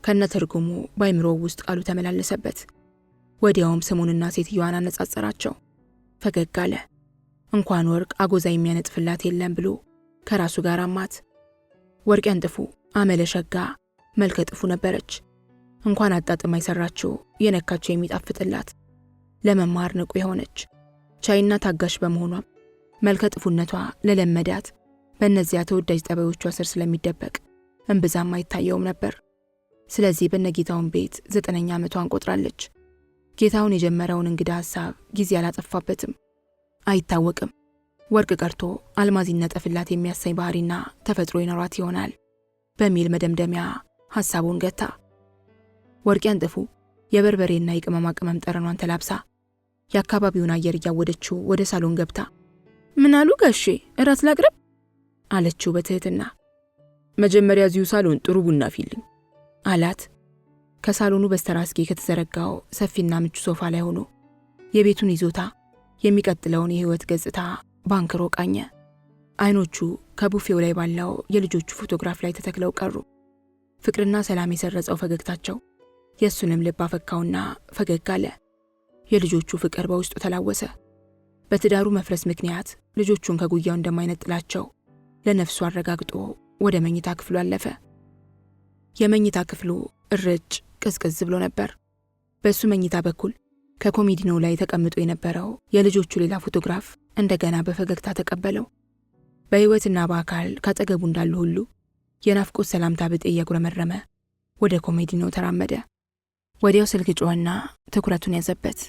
ከነትርጉሙ በአይምሮው ውስጥ ቃሉ ተመላለሰበት። ወዲያውም ስሙንና ሴትዮዋን አነጻጸራቸው። ፈገግ አለ። እንኳን ወርቅ አጎዛ የሚያነጥፍላት የለም ብሎ ከራሱ ጋር አማት። ወርቅ ያንጥፉ አመለሸጋ መልከ ጥፉ ነበረች። እንኳን አጣጥማ የሰራችው የነካቸው የሚጣፍጥላት፣ ለመማር ንቁ የሆነች ቻይና ታጋሽ በመሆኗም መልከ ጥፉነቷ ለለመዳት በእነዚያ ተወዳጅ ጠባዮቿ ስር ስለሚደበቅ እምብዛም አይታየውም ነበር። ስለዚህ በነጌታውን ቤት 9ኛ ዓመቷን ቆጥራለች። ጌታውን የጀመረውን እንግዳ ሐሳብ ጊዜ አላጠፋበትም። አይታወቅም፣ ወርቅ ቀርቶ አልማዝ ይነጠፍላት የሚያሳይ ባህሪና ተፈጥሮ ይኖራት ይሆናል በሚል መደምደሚያ ሐሳቡን ገታ። ወርቅ ያንጥፉ የበርበሬና የቅመማ ቅመም ጠረኗን ተላብሳ የአካባቢውን አየር እያወደችው ወደ ሳሎን ገብታ ምን አሉ ጋሼ፣ እራት ላቅርብ አለችው በትህትና። መጀመሪያ እዚሁ ሳሎን ጥሩ ቡና ፊልኝ አላት። ከሳሎኑ በስተራስጌ ከተዘረጋው ሰፊና ምቹ ሶፋ ላይ ሆኖ የቤቱን ይዞታ የሚቀጥለውን የህይወት ገጽታ ባንክሮ ቃኘ። አይኖቹ ከቡፌው ላይ ባለው የልጆቹ ፎቶግራፍ ላይ ተተክለው ቀሩ። ፍቅርና ሰላም የሰረጸው ፈገግታቸው የእሱንም ልብ አፈካውና ፈገግ አለ። የልጆቹ ፍቅር በውስጡ ተላወሰ። በትዳሩ መፍረስ ምክንያት ልጆቹን ከጉያው እንደማይነጥላቸው ለነፍሱ አረጋግጦ ወደ መኝታ ክፍሉ አለፈ። የመኝታ ክፍሉ እርጭ ቅዝቅዝ ብሎ ነበር። በሱ መኝታ በኩል ከኮሜዲኖው ላይ ተቀምጦ የነበረው የልጆቹ ሌላ ፎቶግራፍ እንደገና በፈገግታ ተቀበለው። በህይወትና በአካል ካጠገቡ እንዳሉ ሁሉ የናፍቆት ሰላምታ ብጤ እያጉረመረመ ወደ ኮሜዲኖው ተራመደ። ወዲያው ስልክ ጮኸና ትኩረቱን ያዘበት።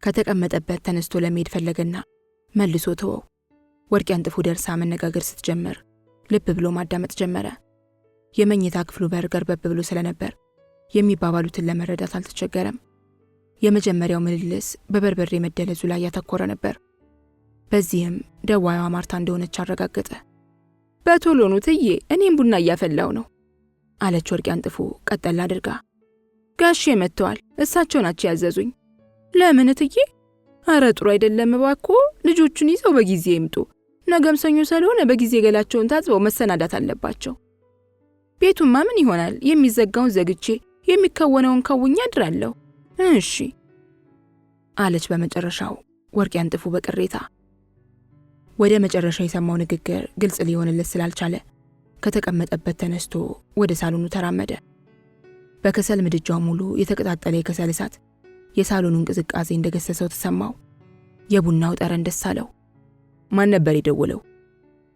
ከተቀመጠበት ተነስቶ ለመሄድ ፈለገና መልሶ ተወው። ወርቅ አንጥፎ ደርሳ መነጋገር ስትጀምር ልብ ብሎ ማዳመጥ ጀመረ። የመኝታ ክፍሉ በር ገርበብ ብሎ ስለነበር የሚባባሉትን ለመረዳት አልተቸገረም። የመጀመሪያው ምልልስ በበርበሬ መደለዙ ላይ ያተኮረ ነበር። በዚህም ደዋዩዋ ማርታ እንደሆነች አረጋገጠ። በቶሎ ኑ ትዬ፣ እኔም ቡና እያፈላው ነው አለች ወርቅ አንጥፎ ቀጠል አድርጋ። ጋሼ መጥተዋል፣ እሳቸው ናቸው ያዘዙኝ። ለምን ትዬ? አረ ጥሩ አይደለም እባክዎ፣ ልጆቹን ይዘው በጊዜ ይምጡ። ነገም ሰኞ ስለሆነ በጊዜ ገላቸውን ታጥበው መሰናዳት አለባቸው። ቤቱማ ምን ይሆናል፣ የሚዘጋውን ዘግቼ የሚከወነውን ከውኛ አድራለሁ። እሺ አለች በመጨረሻው ወርቅ አንጥፎ በቅሬታ። ወደ መጨረሻ የሰማው ንግግር ግልጽ ሊሆንለት ስላልቻለ ከተቀመጠበት ተነስቶ ወደ ሳሎኑ ተራመደ። በከሰል ምድጃው ሙሉ የተቀጣጠለ የከሰል እሳት የሳሎኑን እንቅስቃሴ እንደገሰሰው ተሰማው። የቡናው ጠረን ደስ አለው። ማን ነበር የደወለው?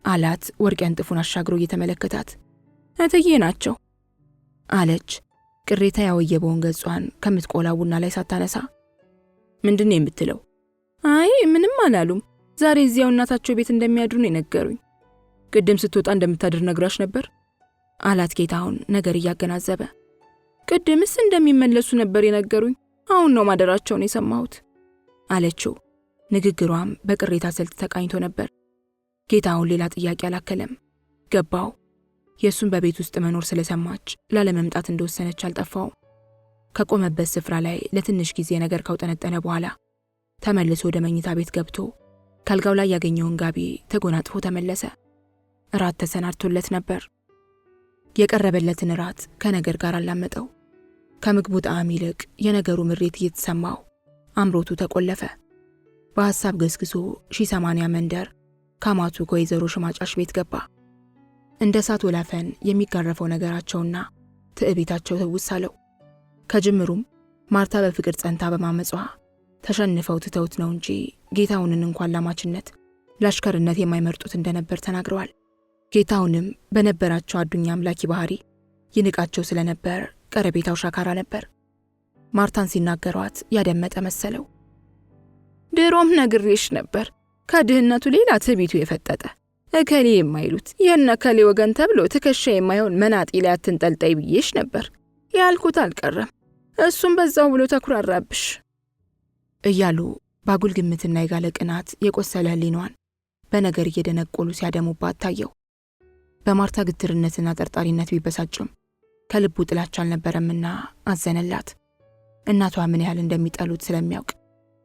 አላት ወርቅ አንጥፉን አሻግሮ እየተመለከታት። እትዬ ናቸው አለች ቅሬታ ያወየበውን ገጿን ከምትቆላ ቡና ላይ ሳታነሳ። ምንድን ነው የምትለው? አይ ምንም አላሉም። ዛሬ እዚያው እናታቸው ቤት እንደሚያድሩ ነው የነገሩኝ። ቅድም ስትወጣ እንደምታድር ነግራሽ ነበር? አላት ጌታሁን ነገር እያገናዘበ። ቅድምስ እንደሚመለሱ ነበር የነገሩኝ። አሁን ነው ማደራቸውን የሰማሁት አለችው። ንግግሯም በቅሬታ ስልት ተቃኝቶ ነበር። ጌታሁን ሌላ ጥያቄ አላከለም። ገባው። የእሱን በቤት ውስጥ መኖር ስለሰማች ላለመምጣት እንደወሰነች አልጠፋው። ከቆመበት ስፍራ ላይ ለትንሽ ጊዜ ነገር ካውጠነጠነ በኋላ ተመልሶ ወደ መኝታ ቤት ገብቶ ካልጋው ላይ ያገኘውን ጋቢ ተጎናጥፎ ተመለሰ። እራት ተሰናድቶለት ነበር። የቀረበለትን እራት ከነገር ጋር አላመጠው። ከምግቡ ጣዕም ይልቅ የነገሩ ምሬት እየተሰማው አምሮቱ ተቆለፈ። በሐሳብ ገስግሶ 1080 መንደር ካማቱ ከወይዘሮ ሽማጫሽ ቤት ገባ። እንደ እሳት ወላፈን የሚጋረፈው ነገራቸውና ትዕቢታቸው ትውስ አለው። ከጅምሩም ማርታ በፍቅር ጸንታ በማመጿ ተሸንፈው ትተውት ነው እንጂ ጌታውንን እንኳን ላማችነት ላሽከርነት የማይመርጡት እንደነበር ተናግረዋል። ጌታውንም በነበራቸው አዱኛ አምላኪ ባህሪ ይንቃቸው ስለነበር ቀረቤታው ሻካራ ነበር። ማርታን ሲናገሯት ያደመጠ መሰለው። ድሮም ነግሬሽ ነበር፣ ከድህነቱ ሌላ ትዕቢቱ የፈጠጠ እከሌ የማይሉት የነ ከሌ ወገን ተብሎ ትከሻ የማይሆን መናጢ ላይ አትንጠልጠይ ብዬሽ ነበር። ያልኩት አልቀረም፣ እሱም በዛው ብሎ ተኩራራብሽ እያሉ ባጉል ግምትና የጋለ ቅናት የቆሰለ ህሊናዋን በነገር እየደነቆሉ ሲያደሙባት ታየው። በማርታ ግትርነትና ጠርጣሪነት ቢበሳጭም ከልቡ ጥላቻ አልነበረምና አዘነላት። እናቷ ምን ያህል እንደሚጠሉት ስለሚያውቅ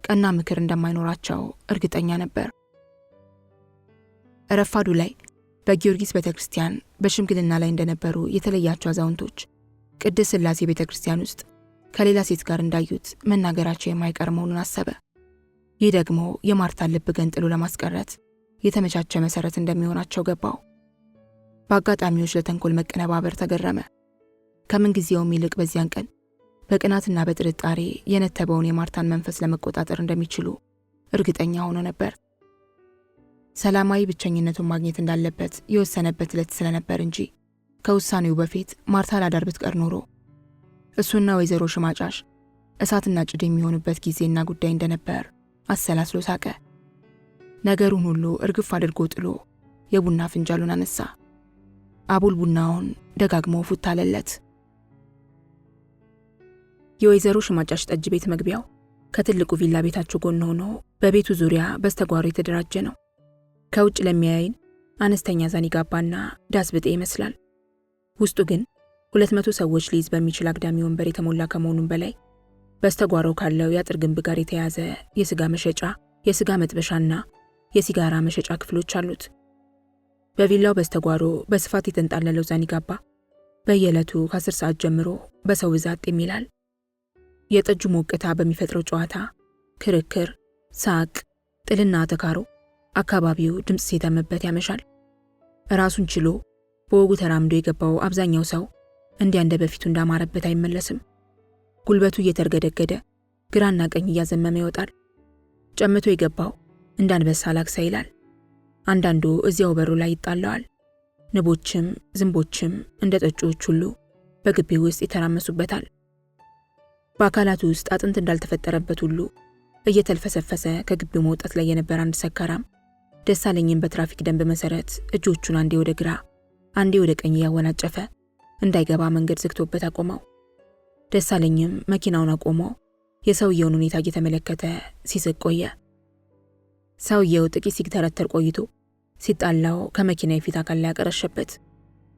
ቀና ምክር እንደማይኖራቸው እርግጠኛ ነበር። ረፋዱ ላይ በጊዮርጊስ ቤተክርስቲያን በሽምግልና ላይ እንደነበሩ የተለያቸው አዛውንቶች ቅድስት ሥላሴ ቤተክርስቲያን ውስጥ ከሌላ ሴት ጋር እንዳዩት መናገራቸው የማይቀር መሆኑን አሰበ። ይህ ደግሞ የማርታን ልብ ገንጥሎ ለማስቀረት የተመቻቸ መሰረት እንደሚሆናቸው ገባው። በአጋጣሚዎች ለተንኮል መቀነባበር ተገረመ። ከምን ጊዜውም ይልቅ በዚያን ቀን በቅናትና በጥርጣሬ የነተበውን የማርታን መንፈስ ለመቆጣጠር እንደሚችሉ እርግጠኛ ሆኖ ነበር። ሰላማዊ ብቸኝነቱን ማግኘት እንዳለበት የወሰነበት ዕለት ስለነበር እንጂ ከውሳኔው በፊት ማርታ ላዳር ብትቀር ኖሮ እሱና ወይዘሮ ሽማጫሽ እሳትና ጭድ የሚሆኑበት ጊዜና ጉዳይ እንደነበር አሰላስሎ ሳቀ። ነገሩን ሁሉ እርግፍ አድርጎ ጥሎ የቡና ፍንጃሉን አነሳ። አቡል ቡናውን ደጋግሞ ፉት አለለት። የወይዘሮ ሽማጫሽ ጠጅ ቤት መግቢያው ከትልቁ ቪላ ቤታቸው ጎን ሆኖ በቤቱ ዙሪያ በስተጓሮ የተደራጀ ነው። ከውጭ ለሚያይን አነስተኛ ዛኒጋባና ዳስ ብጤ ይመስላል። ውስጡ ግን 200 ሰዎች ሊይዝ በሚችል አግዳሚ ወንበር የተሞላ ከመሆኑም በላይ በስተጓሮው ካለው የአጥር ግንብ ጋር የተያዘ የስጋ መሸጫ፣ የስጋ መጥበሻና የሲጋራ መሸጫ ክፍሎች አሉት። በቪላው በስተጓሮ በስፋት የተንጣለለው ዛኒጋባ በየዕለቱ ከ10 ሰዓት ጀምሮ በሰው ብዛት ይላል። የጠጁ ሞቅታ በሚፈጥረው ጨዋታ፣ ክርክር፣ ሳቅ፣ ጥልና ተካሮ አካባቢው ድምፅ ሲተምበት ያመሻል። ራሱን ችሎ በወጉ ተራምዶ የገባው አብዛኛው ሰው እንዲያ እንደ በፊቱ እንዳማረበት አይመለስም። ጉልበቱ እየተርገደገደ ግራና ቀኝ እያዘመመ ይወጣል። ጨምቶ የገባው እንዳንበሳ ላክሳ ይላል። አንዳንዱ እዚያው በሩ ላይ ይጣለዋል። ንቦችም ዝንቦችም እንደ ጠጪዎች ሁሉ በግቢው ውስጥ ይተራመሱበታል። በአካላቱ ውስጥ አጥንት እንዳልተፈጠረበት ሁሉ እየተልፈሰፈሰ ከግቢው መውጣት ላይ የነበረ አንድ ሰካራም ደሳለኝን በትራፊክ ደንብ መሰረት እጆቹን አንዴ ወደ ግራ አንዴ ወደ ቀኝ ያወናጨፈ እንዳይገባ መንገድ ዘግቶበት አቆመው። ደሳለኝም መኪናውን አቆሞ የሰውየውን ሁኔታ እየተመለከተ ሲስቅ ቆየ። ሰውየው ጥቂት ሲተረተር ቆይቶ ሲጣላው ከመኪና የፊት አካል ላይ ያቀረሸበት።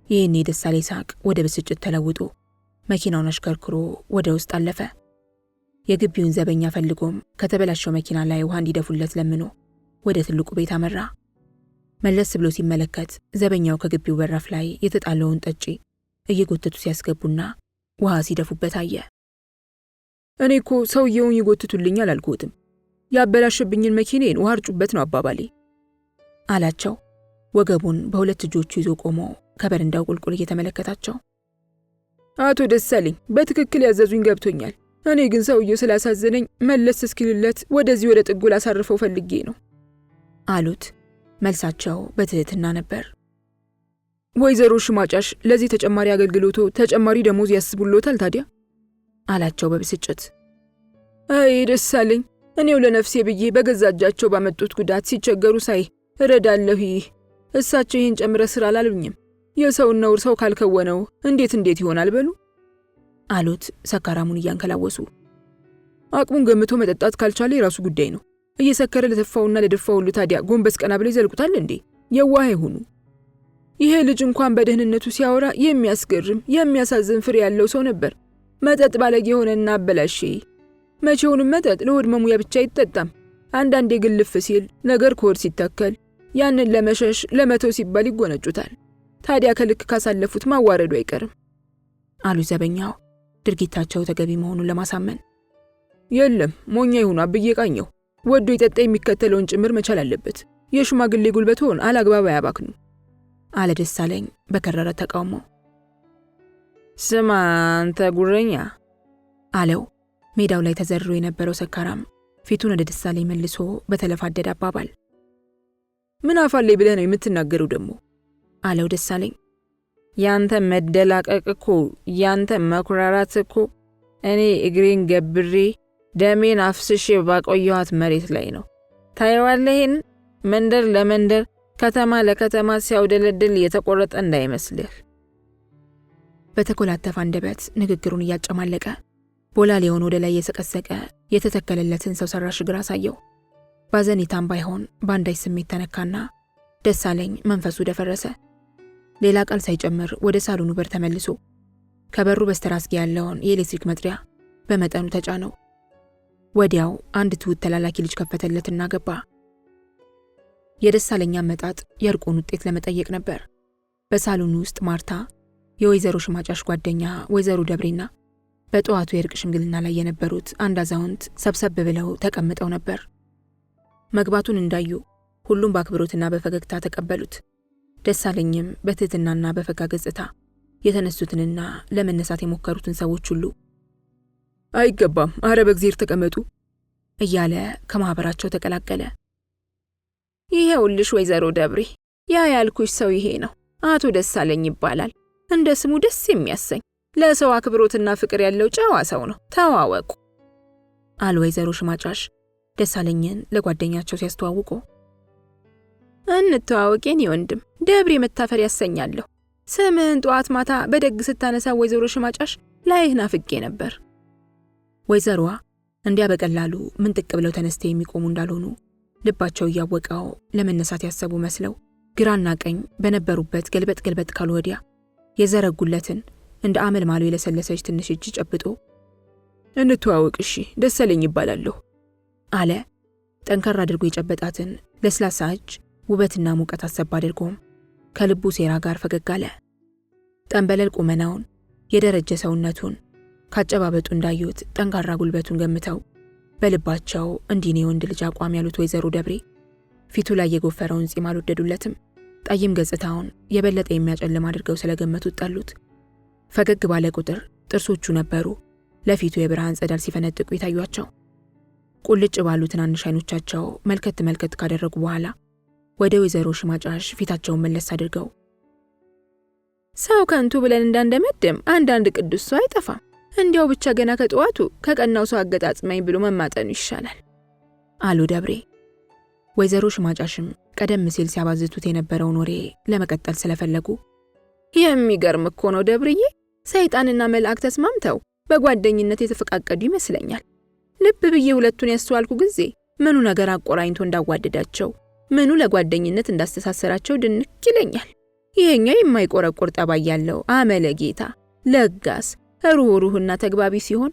ይህኔ ደሳለኝ ሳቅ ወደ ብስጭት ተለውጦ መኪናውን አሽከርክሮ ወደ ውስጥ አለፈ። የግቢውን ዘበኛ ፈልጎም ከተበላሸው መኪና ላይ ውሃ እንዲደፉለት ለምኖ ወደ ትልቁ ቤት አመራ። መለስ ብሎ ሲመለከት ዘበኛው ከግቢው በራፍ ላይ የተጣለውን ጠጪ እየጎተቱ ሲያስገቡና ውሃ ሲደፉበት አየ። እኔ እኮ ሰውየውን ይጎትቱልኝ አላልኩትም፣ ያበላሽብኝን መኪኔን ውሃ እርጩበት ነው አባባሌ አላቸው። ወገቡን በሁለት እጆቹ ይዞ ቆሞ ከበረንዳው ቁልቁል እየተመለከታቸው። አቶ ደሳለኝ በትክክል ያዘዙኝ ገብቶኛል። እኔ ግን ሰውየው ስላሳዘነኝ መለስ እስኪልለት ወደዚህ ወደ ጥጉ ላሳርፈው ፈልጌ ነው አሉት። መልሳቸው በትህትና ነበር። ወይዘሮ ሽማጫሽ ለዚህ ተጨማሪ አገልግሎቶ ተጨማሪ ደሞዝ ያስቡሎታል ታዲያ አላቸው በብስጭት። አይ ደሳለኝ፣ እኔው ለነፍሴ ብዬ በገዛ እጃቸው ባመጡት ጉዳት ሲቸገሩ ሳይ እረዳለሁ። እሳቸው ይህን ጨምረ ስራ አላሉኝም። የሰውን ነውር ሰው ካልከወነው እንዴት ይሆናል በሉ አሉት ሰካራሙን እያንከላወሱ። አቅሙን ገምቶ መጠጣት ካልቻለ የራሱ ጉዳይ ነው። እየሰከረ ለተፋውና ለደፋው ሁሉ ታዲያ ጎንበስ ቀና ብለው ይዘልቁታል እንዴ? የዋህ ይሁኑ። ይሄ ልጅ እንኳን በደህንነቱ ሲያወራ የሚያስገርም የሚያሳዝን ፍሬ ያለው ሰው ነበር። መጠጥ ባለጌ የሆነና አበላሽ። መቼውንም መጠጥ ለሆድ መሙያ ብቻ አይጠጣም። አንዳንዴ ግልፍ ሲል ነገር ከሆድ ሲተከል ያንን ለመሸሽ ለመተው ሲባል ይጎነጩታል። ታዲያ ከልክ ካሳለፉት ማዋረዱ አይቀርም አሉ ዘበኛው ድርጊታቸው ተገቢ መሆኑን ለማሳመን። የለም ሞኛ ይሁኑ አብዬ ቃኘው። ወዶ ይጠጣ የሚከተለውን ጭምር መቻል አለበት። የሽማግሌ ጉልበቶን አላግባብ አያባክኑ አለ ደሳለኝ በከረረ ተቃውሞ። ስማ አንተ ጉረኛ አለው ሜዳው ላይ ተዘርሮ የነበረው ሰካራም ፊቱን ወደ ደሳለኝ መልሶ በተለፋደደ አባባል። ምን አፋለኝ ብለህ ነው የምትናገረው ደግሞ አለው ደሳለኝ። ያንተ መደላቀቅ እኮ ያንተ መኩራራት እኮ እኔ እግሬን ገብሬ ደሜን አፍስሼ ባቆየኋት መሬት ላይ ነው። ታየዋለህን መንደር ለመንደር ከተማ ለከተማ ሲያውደለድል የተቆረጠ እንዳይመስልህ። በተኮላተፈ አንደበት ንግግሩን እያጨማለቀ ቦላሌውን ወደ ላይ የሰቀሰቀ የተተከለለትን ሰው ሰራሽ እግር አሳየው። ባዘኔታም ባይሆን በአንዳች ስሜት ተነካና ደሳለኝ መንፈሱ ደፈረሰ። ሌላ ቃል ሳይጨምር ወደ ሳሎኑ በር ተመልሶ ከበሩ በስተራስጌ ያለውን የኤሌክትሪክ መጥሪያ በመጠኑ ተጫነው። ወዲያው አንድ ትውት ተላላኪ ልጅ ከፈተለትና ገባ። የደሳለኝ አመጣጥ የእርቁን ውጤት ለመጠየቅ ነበር። በሳሎኑ ውስጥ ማርታ፣ የወይዘሮ ሽማጫሽ ጓደኛ ወይዘሮ ደብሬና በጠዋቱ የእርቅ ሽምግልና ላይ የነበሩት አንድ አዛውንት ሰብሰብ ብለው ተቀምጠው ነበር። መግባቱን እንዳዩ ሁሉም በአክብሮትና በፈገግታ ተቀበሉት። ደሳለኝም በትህትናና በፈጋ ገጽታ የተነሱትንና ለመነሳት የሞከሩትን ሰዎች ሁሉ አይገባም፣ አረ በእግዚአብሔር ተቀመጡ እያለ ከማህበራቸው ተቀላቀለ። ይሄውልሽ ወይዘሮ ደብሬ፣ ያ ያልኩሽ ሰው ይሄ ነው። አቶ ደሳለኝ ይባላል። እንደ ስሙ ደስ የሚያሰኝ ለሰው አክብሮትና ፍቅር ያለው ጨዋ ሰው ነው። ተዋወቁ አሉ ወይዘሮ ሽማጫሽ ደሳለኝን ለጓደኛቸው ሲያስተዋውቁ። እንተዋወቅ የኔ ወንድም፣ ደብሬ መታፈር ያሰኛለሁ። ስምህን ጠዋት ማታ በደግ ስታነሳ ወይዘሮ ሽማጫሽ ላይህ ናፍቄ ነበር። ወይዘሮዋ እንዲያ በቀላሉ ምንጥቅ ብለው ተነስተው የሚቆሙ እንዳልሆኑ ልባቸው እያወቀው ለመነሳት ያሰቡ መስለው ግራና ቀኝ በነበሩበት ገልበጥ ገልበጥ ካሉ ወዲያ የዘረጉለትን እንደ አመል ማሉ የለሰለሰች ትንሽ እጅ ጨብጦ እንተዋወቅ እሺ ደሳለኝ ይባላለሁ አለ። ጠንከር አድርጎ የጨበጣትን ለስላሳ እጅ ውበትና ሙቀት አሰባ አድርጎም ከልቡ ሴራ ጋር ፈገግ አለ። ጠንበለል ቁመናውን፣ የደረጀ ሰውነቱን ካጨባበጡ እንዳዩት ጠንካራ ጉልበቱን ገምተው በልባቸው እንዲህ ነው ወንድ ልጅ አቋም ያሉት ወይዘሮ ደብሬ ፊቱ ላይ የጎፈረውን ጺም አልወደዱለትም። ጠይም ገጽታውን የበለጠ የሚያጨልም አድርገው ስለገመቱት ጠሉት። ፈገግ ባለ ቁጥር ጥርሶቹ ነበሩ ለፊቱ የብርሃን ጸዳል ሲፈነጥቁ ይታዩአቸው። ቁልጭ ባሉ ትናንሽ አይኖቻቸው መልከት ካደረጉ በኋላ ወደ ወይዘሮ ሽማጫሽ ፊታቸውን መለስ አድርገው ሰው ከንቱ ብለን እንዳንደመድም አንዳንድ ቅዱስ ሰው አይጠፋም። እንዲያው ብቻ ገና ከጠዋቱ ከቀናው ሰው አገጣጽመኝ ብሎ መማጠኑ ይሻላል አሉ ደብሬ። ወይዘሮ ሽማጫሽም ቀደም ሲል ሲያባዝቱት የነበረውን ወሬ ለመቀጠል ስለፈለጉ የሚገርም እኮ ነው ደብርዬ፣ ሰይጣንና መልአክ ተስማምተው በጓደኝነት የተፈቃቀዱ ይመስለኛል። ልብ ብዬ ሁለቱን ያስተዋልኩ ጊዜ ምኑ ነገር አቆራኝቶ እንዳዋደዳቸው፣ ምኑ ለጓደኝነት እንዳስተሳሰራቸው ድንቅ ይለኛል። ይሄኛው የማይቆረቆር ጠባይ ያለው አመለ ጌታ፣ ለጋስ፣ ሩህሩህና ተግባቢ ሲሆን፣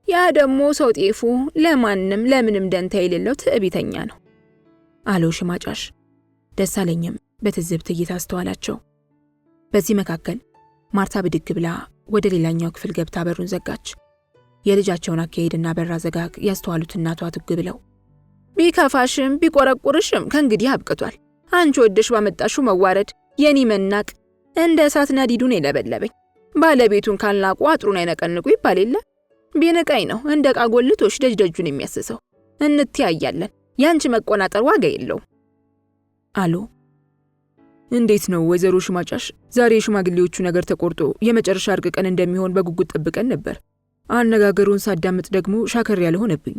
ያ ደግሞ ሰው ጤፉ ለማንም ለምንም ደንታ የሌለው ትዕቢተኛ ነው አሉ ሽማጫሽ። ደሳለኝም በትዝብት እይታ አስተዋላቸው። በዚህ መካከል ማርታ ብድግ ብላ ወደ ሌላኛው ክፍል ገብታ በሩን ዘጋች። የልጃቸውን አካሄድና በር አዘጋግ ያስተዋሉት እናቷ ትግ ብለው ቢከፋሽም ቢቆረቁርሽም ከእንግዲህ አብቅቷል። አንቺ ወደሽ ባመጣሽው መዋረድ የኔ መናቅ እንደ እሳት ነዲዱን የለበለበኝ። ባለቤቱን ካልናቁ አጥሩን አይነቀንቁ ይባል የለ። ቢንቀኝ ነው እንደ ዕቃ ጎልቶሽ ደጅደጁን የሚያስሰው። እንትያያለን፣ ያንቺ መቆናጠር ዋጋ የለውም አሉ። እንዴት ነው ወይዘሮ ሽማጫሽ? ዛሬ የሽማግሌዎቹ ነገር ተቆርጦ የመጨረሻ እርቅ ቀን እንደሚሆን በጉጉት ጠብቀን ነበር። አነጋገሩን ሳዳምጥ ደግሞ ሻከር ያለ ሆነብኝ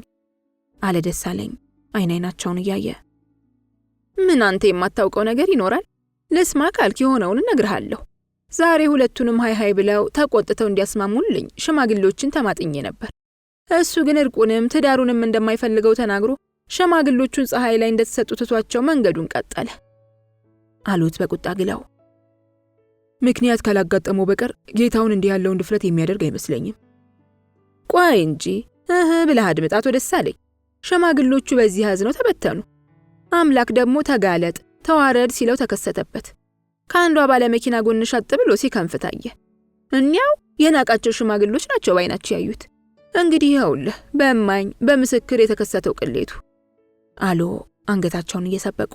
አለ ደሳለኝ አይናቸውን እያየ። ምን አንተ የማታውቀው ነገር ይኖራል? ልስማ ካልክ የሆነውን እነግርሃለሁ። ዛሬ ሁለቱንም ሃይ ብለው ተቆጥተው እንዲያስማሙልኝ ሽማግሌዎችን ተማጥኜ ነበር። እሱ ግን እርቁንም ትዳሩንም እንደማይፈልገው ተናግሮ ሽማግሌዎቹን ፀሐይ ላይ እንደተሰጡ ትቷቸው መንገዱን ቀጠለ አሉት በቁጣ ግለው። ምክንያት ካላጋጠመው በቀር ጌታውን እንዲህ ያለውን ድፍረት የሚያደርግ አይመስለኝም። ቆይ እንጂ ብለህ አድምጥ አቶ ደሳለኝ። ሽማግሌዎቹ በዚህ አዝነው ተበተኑ። አምላክ ደግሞ ተጋለጥ ተዋረድ ሲለው ተከሰተበት። ከአንዷ ባለመኪና ጎን ሻጥ ብሎ ሲከንፍ ታየ። እኛው የናቃቸው ሽማግሌዎች ናቸው ባይናቸው ያዩት። እንግዲህ ይኸውልህ በማኝ በምስክር የተከሰተው ቅሌቱ አሉ አንገታቸውን እየሰበቁ።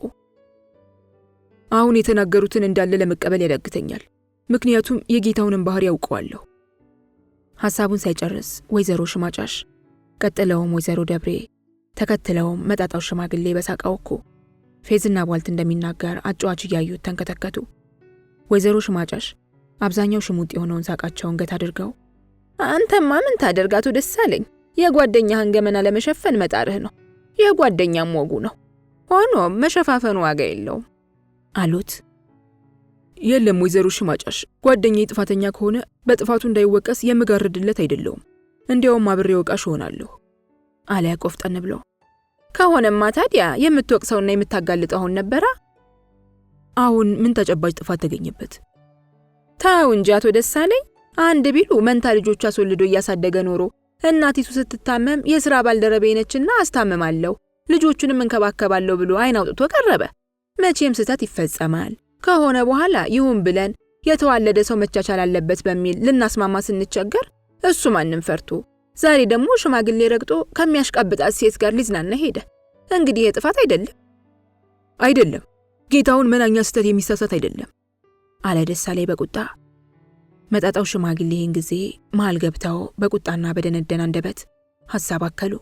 አሁን የተናገሩትን እንዳለ ለመቀበል ያዳግተኛል። ምክንያቱም የጌታውንም ባህሪ ያውቀዋለሁ። ሐሳቡን ሳይጨርስ ወይዘሮ ሽማጫሽ ቀጥለውም ወይዘሮ ደብሬ ተከትለውም መጣጣው ሽማግሌ በሳቃው እኮ ፌዝና ቧልት እንደሚናገር አጫዋች እያዩት ተንከተከቱ። ወይዘሮ ሽማጫሽ አብዛኛው ሽሙጥ የሆነውን ሳቃቸውን ገት አድርገው አንተማ ምን ታደርጋቱ ደሳለኝ፣ የጓደኛህን ገመና ለመሸፈን መጣርህ ነው። የጓደኛም ወጉ ነው። ሆኖም መሸፋፈኑ ዋጋ የለውም አሉት። የለም ወይዘሮ ሽማጫሽ፣ ጓደኛዬ ጥፋተኛ ከሆነ በጥፋቱ እንዳይወቀስ የምጋርድለት አይደለውም። እንዲያውም አብሬ ወቃሽ ሆናለሁ አለ ቆፍጠን ብሎ። ከሆነማ ታዲያ የምትወቅሰውና የምታጋልጠውን ነበራ። አሁን ምን ተጨባጭ ጥፋት ተገኘበት? ታው እንጂ አቶ ደሳለኝ፣ አንድ ቢሉ መንታ ልጆች አስወልዶ እያሳደገ ኖሮ እናቲቱ ስትታመም የሥራ ባልደረቤ ነችና አስታምማለሁ ልጆቹንም እንከባከባለሁ ብሎ አይን አውጥቶ ቀረበ። መቼም ስህተት ይፈጸማል። ከሆነ በኋላ ይሁን ብለን የተዋለደ ሰው መቻቻል አለበት በሚል ልናስማማ ስንቸገር እሱ ማንም ፈርቶ ዛሬ ደግሞ ሽማግሌ ረግጦ ከሚያሽቃብጣት ሴት ጋር ሊዝናና ሄደ። እንግዲህ የጥፋት አይደለም ጌታውን መናኛ ስህተት የሚሳሳት አይደለም አለ ደሳለኝ በቁጣ። መጣጣው ሽማግሌ ይህን ጊዜ መሃል ገብተው በቁጣና በደነደነ አንደበት ሐሳብ አከሉ።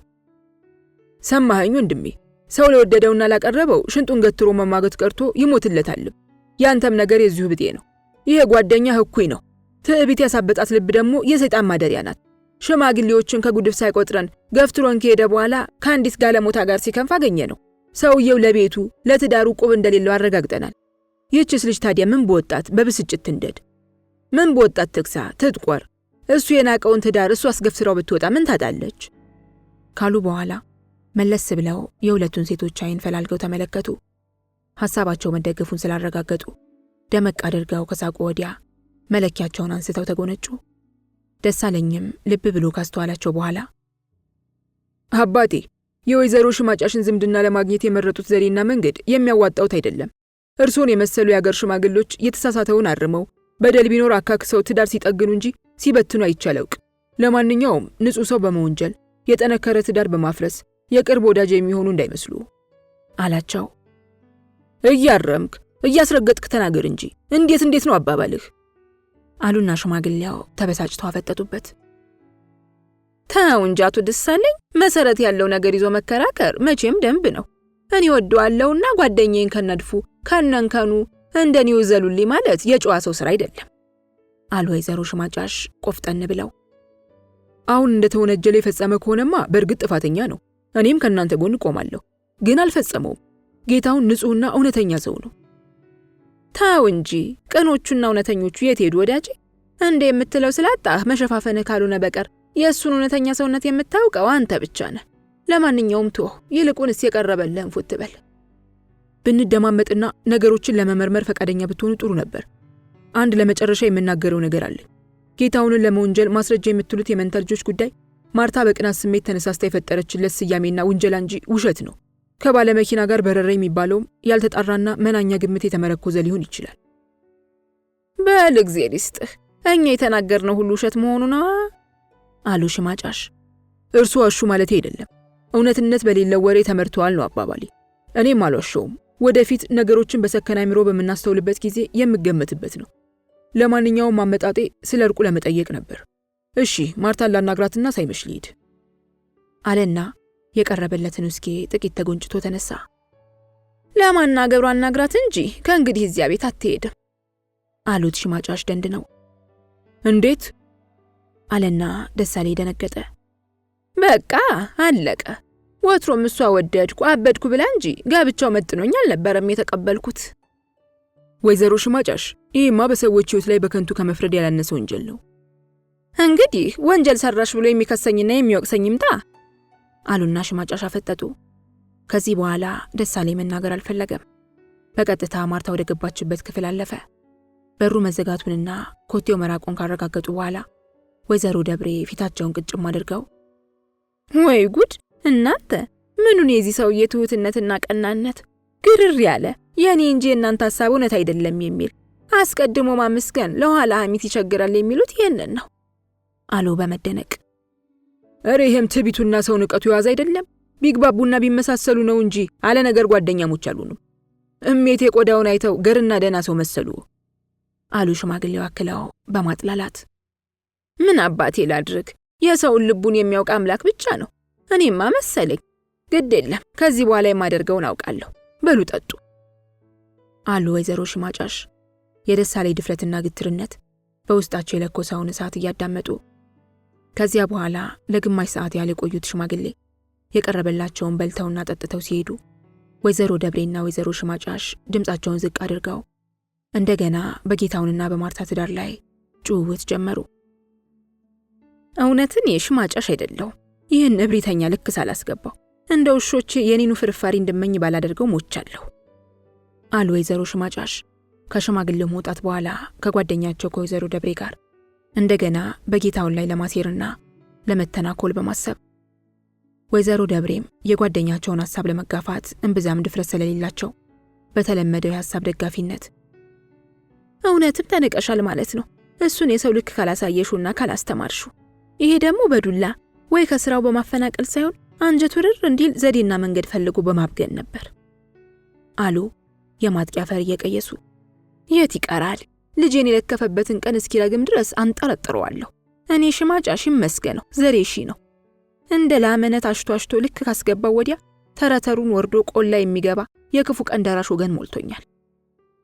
ሰማኸኝ ወንድሜ፣ ሰው ለወደደውና ላቀረበው ሽንጡን ገትሮ መማገት ቀርቶ ይሞትለታል። ያንተም ነገር የዚሁ ብጤ ነው። ይሄ ጓደኛህ እኩይ ነው። ትዕቢት ያሳበጣት ልብ ደግሞ የሰይጣን ማደሪያ ናት። ሽማግሌዎችን ከጉድፍ ሳይቆጥረን ገፍትሮን ከሄደ በኋላ ከአንዲት ጋለሞታ ጋር ሲከንፍ አገኘ ነው። ሰውየው ለቤቱ ለትዳሩ ቁብ እንደሌለው አረጋግጠናል። ይህችስ ልጅ ታዲያ ምን በወጣት በብስጭት ትንደድ? ምን በወጣት ትክሳ ትጥቆር? እሱ የናቀውን ትዳር እሱ አስገፍትራው ብትወጣ ምን ታጣለች? ካሉ በኋላ መለስ ብለው የሁለቱን ሴቶች አይን ፈላልገው ተመለከቱ። ሐሳባቸው መደገፉን ስላረጋገጡ ደመቅ አድርገው ከሳቁ ወዲያ መለኪያቸውን አንስተው ተጎነጩ። ደሳለኝም ልብ ብሎ ካስተዋላቸው በኋላ አባቴ የወይዘሮ ሽማጫሽን ዝምድና ለማግኘት የመረጡት ዘዴና መንገድ የሚያዋጣውት አይደለም። እርሶን የመሰሉ የአገር ሽማግሎች የተሳሳተውን አርመው በደል ቢኖር አካክሰው ትዳር ሲጠግኑ እንጂ ሲበትኑ አይቻለውቅ። ለማንኛውም ንጹሕ ሰው በመወንጀል የጠነከረ ትዳር በማፍረስ የቅርብ ወዳጅ የሚሆኑ እንዳይመስሉ አላቸው። እያረምክ እያስረገጥክ ተናገር እንጂ እንዴት ነው አባባልህ? አሉና ሽማግሌው ተበሳጭተው አፈጠጡበት። ተው እንጂ አቶ ደሳለኝ፣ መሰረት ያለው ነገር ይዞ መከራከር መቼም ደንብ ነው። እኔ ወደዋለሁና ጓደኛዬን ከነድፉ ከነንከኑ እንደኔው ዘሉልኝ ማለት የጨዋ ሰው ስራ አይደለም አሉ ወይዘሮ ሽማጫሽ ቆፍጠን ብለው። አሁን እንደተወነጀለ የፈጸመ ከሆነማ በእርግጥ ጥፋተኛ ነው። እኔም ከናንተ ጎን ቆማለሁ። ግን አልፈጸመውም። ጌታውን ንጹሕና እውነተኛ ሰው ነው። ተው እንጂ ቅኖቹና እውነተኞቹ የት ሄዱ ወዳጄ? እንደ የምትለው ስላጣህ መሸፋፈንህ ካልሆነ በቀር የእሱን እውነተኛ ሰውነት የምታውቀው አንተ ብቻ ነህ። ለማንኛውም ተው፣ ይልቁንስ የቀረበልህን ፉት በል። ብንደማመጥና ነገሮችን ለመመርመር ፈቃደኛ ብትሆኑ ጥሩ ነበር። አንድ ለመጨረሻ የምናገረው ነገር አለ። ጌታውንን ለመወንጀል ማስረጃ የምትሉት የመንታ ልጆች ጉዳይ ማርታ በቅናት ስሜት ተነሳስታ የፈጠረችለት ስያሜና ውንጀላ እንጂ ውሸት ነው። ከባለመኪና ጋር በረረ የሚባለውም ያልተጣራና መናኛ ግምት የተመረኮዘ ሊሆን ይችላል። በል እግዚአብሔር ይስጥህ፣ እኛ የተናገርነው ሁሉ ውሸት መሆኑ ነው አሉ ሽማጫሽ። እርሱ ዋሹ ማለት አይደለም፣ እውነትነት በሌለው ወሬ ተመርተዋል ነው አባባሌ። እኔም አልዋሸውም። ወደፊት ነገሮችን በሰከነ አእምሮ በምናስተውልበት ጊዜ የምገመትበት ነው። ለማንኛውም አመጣጤ ስለ እርቁ ለመጠየቅ ነበር። እሺ ማርታን ላናግራትና ሳይመሽ ልሂድ አለና የቀረበለትን ውስኪ ጥቂት ተጎንጭቶ ተነሳ። ለማናገሩ አናግራት እንጂ ከእንግዲህ እዚያ ቤት አትሄድም አሉት ሽማጫሽ ደንድነው። እንዴት አለና ደሳሌ ደነገጠ። በቃ አለቀ። ወትሮም እሷ ወደድኩ አበድኩ ብላ እንጂ ጋብቻው መጥኖኝ አልነበረም የተቀበልኩት። ወይዘሮ ሽማጫሽ፣ ይህማ በሰዎች ሕይወት ላይ በከንቱ ከመፍረድ ያላነሰ ወንጀል ነው። እንግዲህ ወንጀል ሰራሽ ብሎ የሚከሰኝና የሚወቅሰኝ ይምጣ አሉና ሽማጫሽ አፈጠጡ። ከዚህ በኋላ ደሳሌ መናገር አልፈለገም። በቀጥታ ማርታ ወደ ገባችበት ክፍል አለፈ። በሩ መዘጋቱንና ኮቴው መራቁን ካረጋገጡ በኋላ ወይዘሮ ደብሬ ፊታቸውን ቅጭም አድርገው ወይ ጉድ! እናንተ ምኑን የዚህ ሰውዬ ትሁትነትና ቀናነት ግርር ያለ የኔ እንጂ እናንተ ሐሳብ እውነት አይደለም የሚል አስቀድሞ ማመስገን ለኋላ ሐሚት ይቸግራል የሚሉት ይሄንን ነው አሉ በመደነቅ። እረ ይሄም ትቢቱና ሰው ንቀቱ ያዝ አይደለም። ቢግባቡና ቢመሳሰሉ ነው እንጂ አለ ነገር ጓደኛሞች አሉንም። እሜቴ ቆዳውን አይተው ገርና ደና ሰው መሰሉ አሉ ሽማግሌው አክለው በማጥላላት። ምን አባቴ ላድርግ? የሰውን ልቡን የሚያውቅ አምላክ ብቻ ነው። እኔማ መሰለኝ። ግድ የለም ከዚህ በኋላ የማደርገውን አውቃለሁ። በሉ ጠጡ አሉ ወይዘሮ ሽማጫሽ የደሳሌ ድፍረትና ግትርነት በውስጣቸው የለኮሰውን እሳት እያዳመጡ። ከዚያ በኋላ ለግማሽ ሰዓት ያህል የቆዩት ሽማግሌ የቀረበላቸውን በልተውና ጠጥተው ሲሄዱ ወይዘሮ ደብሬና ወይዘሮ ሽማጫሽ ድምፃቸውን ዝቅ አድርገው እንደገና በጌታውንና በማርታ ትዳር ላይ ጭውውት ጀመሩ። እውነትን የሽማጫሽ አይደለሁ። ይህን እብሪተኛ ልክ ሳላስገባው እንደ ውሾች የኔኑ ፍርፋሪ እንደመኝ ባላደርገው ሞቻለሁ አሉ ወይዘሮ ሽማጫሽ ከሽማግሌው መውጣት በኋላ ከጓደኛቸው ከወይዘሮ ደብሬ ጋር እንደገና በጌታውን ላይ ለማሴርና ለመተናኮል በማሰብ። ወይዘሮ ደብሬም የጓደኛቸውን ሐሳብ ለመጋፋት እምብዛም ድፍረት ስለሌላቸው በተለመደው የሐሳብ ደጋፊነት እውነትም ተንቀሻል ማለት ነው። እሱን የሰው ልክ ካላሳየሹና ካላስተማርሹ፣ ይሄ ደግሞ በዱላ ወይ ከስራው በማፈናቀል ሳይሆን አንጀቱ ርር እንዲል ዘዴና መንገድ ፈልጎ በማብገን ነበር አሉ የማጥቂያ ፈር እየቀየሱ። የት ይቀራል? ልጄን የለከፈበትን ቀን እስኪረግም ድረስ አንጠረጥረዋለሁ። እኔ ሽማጫሽ ይመስገነው ዘሬ ሺ ነው። እንደ ላመነት አሽቶ ልክ ካስገባው ወዲያ ተረተሩን ወርዶ ቆላ የሚገባ የክፉ ቀን ደራሽ ወገን ሞልቶኛል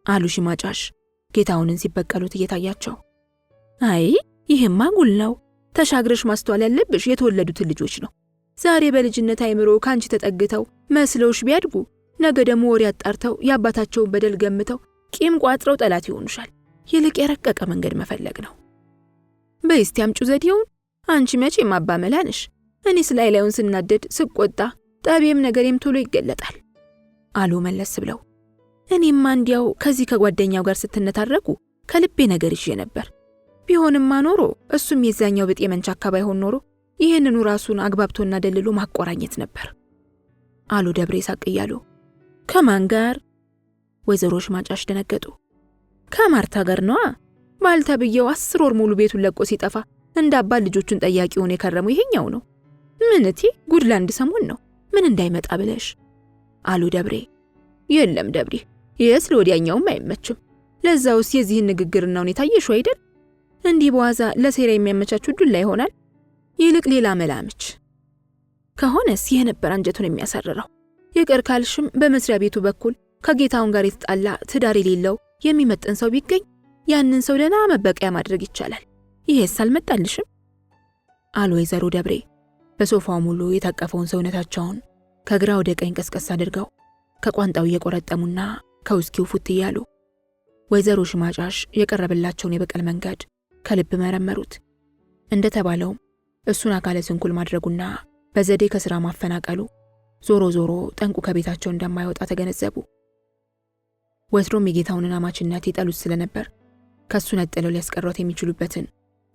አሉ ሽማጫሽ ጌታውንን ሲበቀሉት እየታያቸው። አይ ይህማ ጉል ነው። ተሻግረሽ ማስተዋል ያለብሽ የተወለዱትን ልጆች ነው። ዛሬ በልጅነት አይምሮ ካንቺ ተጠግተው መስለውሽ ቢያድጉ ነገ ደግሞ ወሬ አጣርተው የአባታቸውን በደል ገምተው ቂም ቋጥረው ጠላት ይሆኑሻል። ይልቅ የረቀቀ መንገድ መፈለግ ነው። በስቲ አምጩ ዘዴውን። አንቺ መቼም አባመላ ነሽ። እኔስ ላይላዩን ስናደድ ስቆጣ ጠቤም ነገሬም ቶሎ ይገለጣል አሉ መለስ ብለው። እኔማ እንዲያው ከዚህ ከጓደኛው ጋር ስትነታረቁ ከልቤ ነገር ይዤ ነበር። ቢሆንማ ኖሮ እሱም የዛኛው ብጤ መንቻካ ባይሆን ኖሮ ይህንኑ ራሱን አግባብቶና ደልሎ ማቆራኘት ነበር አሉ ደብሬ ሳቅ እያሉ። ከማን ጋር? ወይዘሮ ሽማጫሽ ደነገጡ። ከማርታ ጋር ነዋ። ባልተብየው 10 ወር ሙሉ ቤቱን ለቆ ሲጠፋ እንደ አባት ልጆቹን ጠያቂውን የከረመው ይሄኛው ነው። ምንቴ ጉድላንድ ሰሞን ነው ምን እንዳይመጣ ብለሽ አሉ ደብሬ። የለም ደብሬ፣ ይህስ ለወዲያኛውም አይመችም። ለዛውስ የዚህን ንግግርና ሁኔታ የሹ አይደል? እንዲህ በዋዛ ለሴራ የሚያመቻቹ ዱላ ይሆናል። ይልቅ ሌላ መላምች ከሆነስ ይህ ነበር አንጀቱን የሚያሳርረው። ይቅር ካልሽም በመስሪያ ቤቱ በኩል ከጌታውን ጋር የተጣላ ትዳር የሌለው የሚመጥን ሰው ቢገኝ ያንን ሰው ደህና መበቀያ ማድረግ ይቻላል። ይሄስ አልመጣልሽም አሉ ወይዘሮ ደብሬ በሶፋው ሙሉ የታቀፈውን ሰውነታቸውን ከግራ ወደ ቀኝ ቀስቀስ አድርገው ከቋንጣው እየቆረጠሙና ከውስኪው ፉት እያሉ። ወይዘሮ ሽማጫሽ የቀረበላቸውን የበቀል መንገድ ከልብ መረመሩት። እንደተባለውም እሱን አካለ ስንኩል ማድረጉና በዘዴ ከሥራ ማፈናቀሉ ዞሮ ዞሮ ጠንቁ ከቤታቸው እንደማይወጣ ተገነዘቡ። ወትሮም የጌታውንን አማችነት ይጠሉት ስለነበር ከሱ ነጥለው ሊያስቀሯት የሚችሉበትን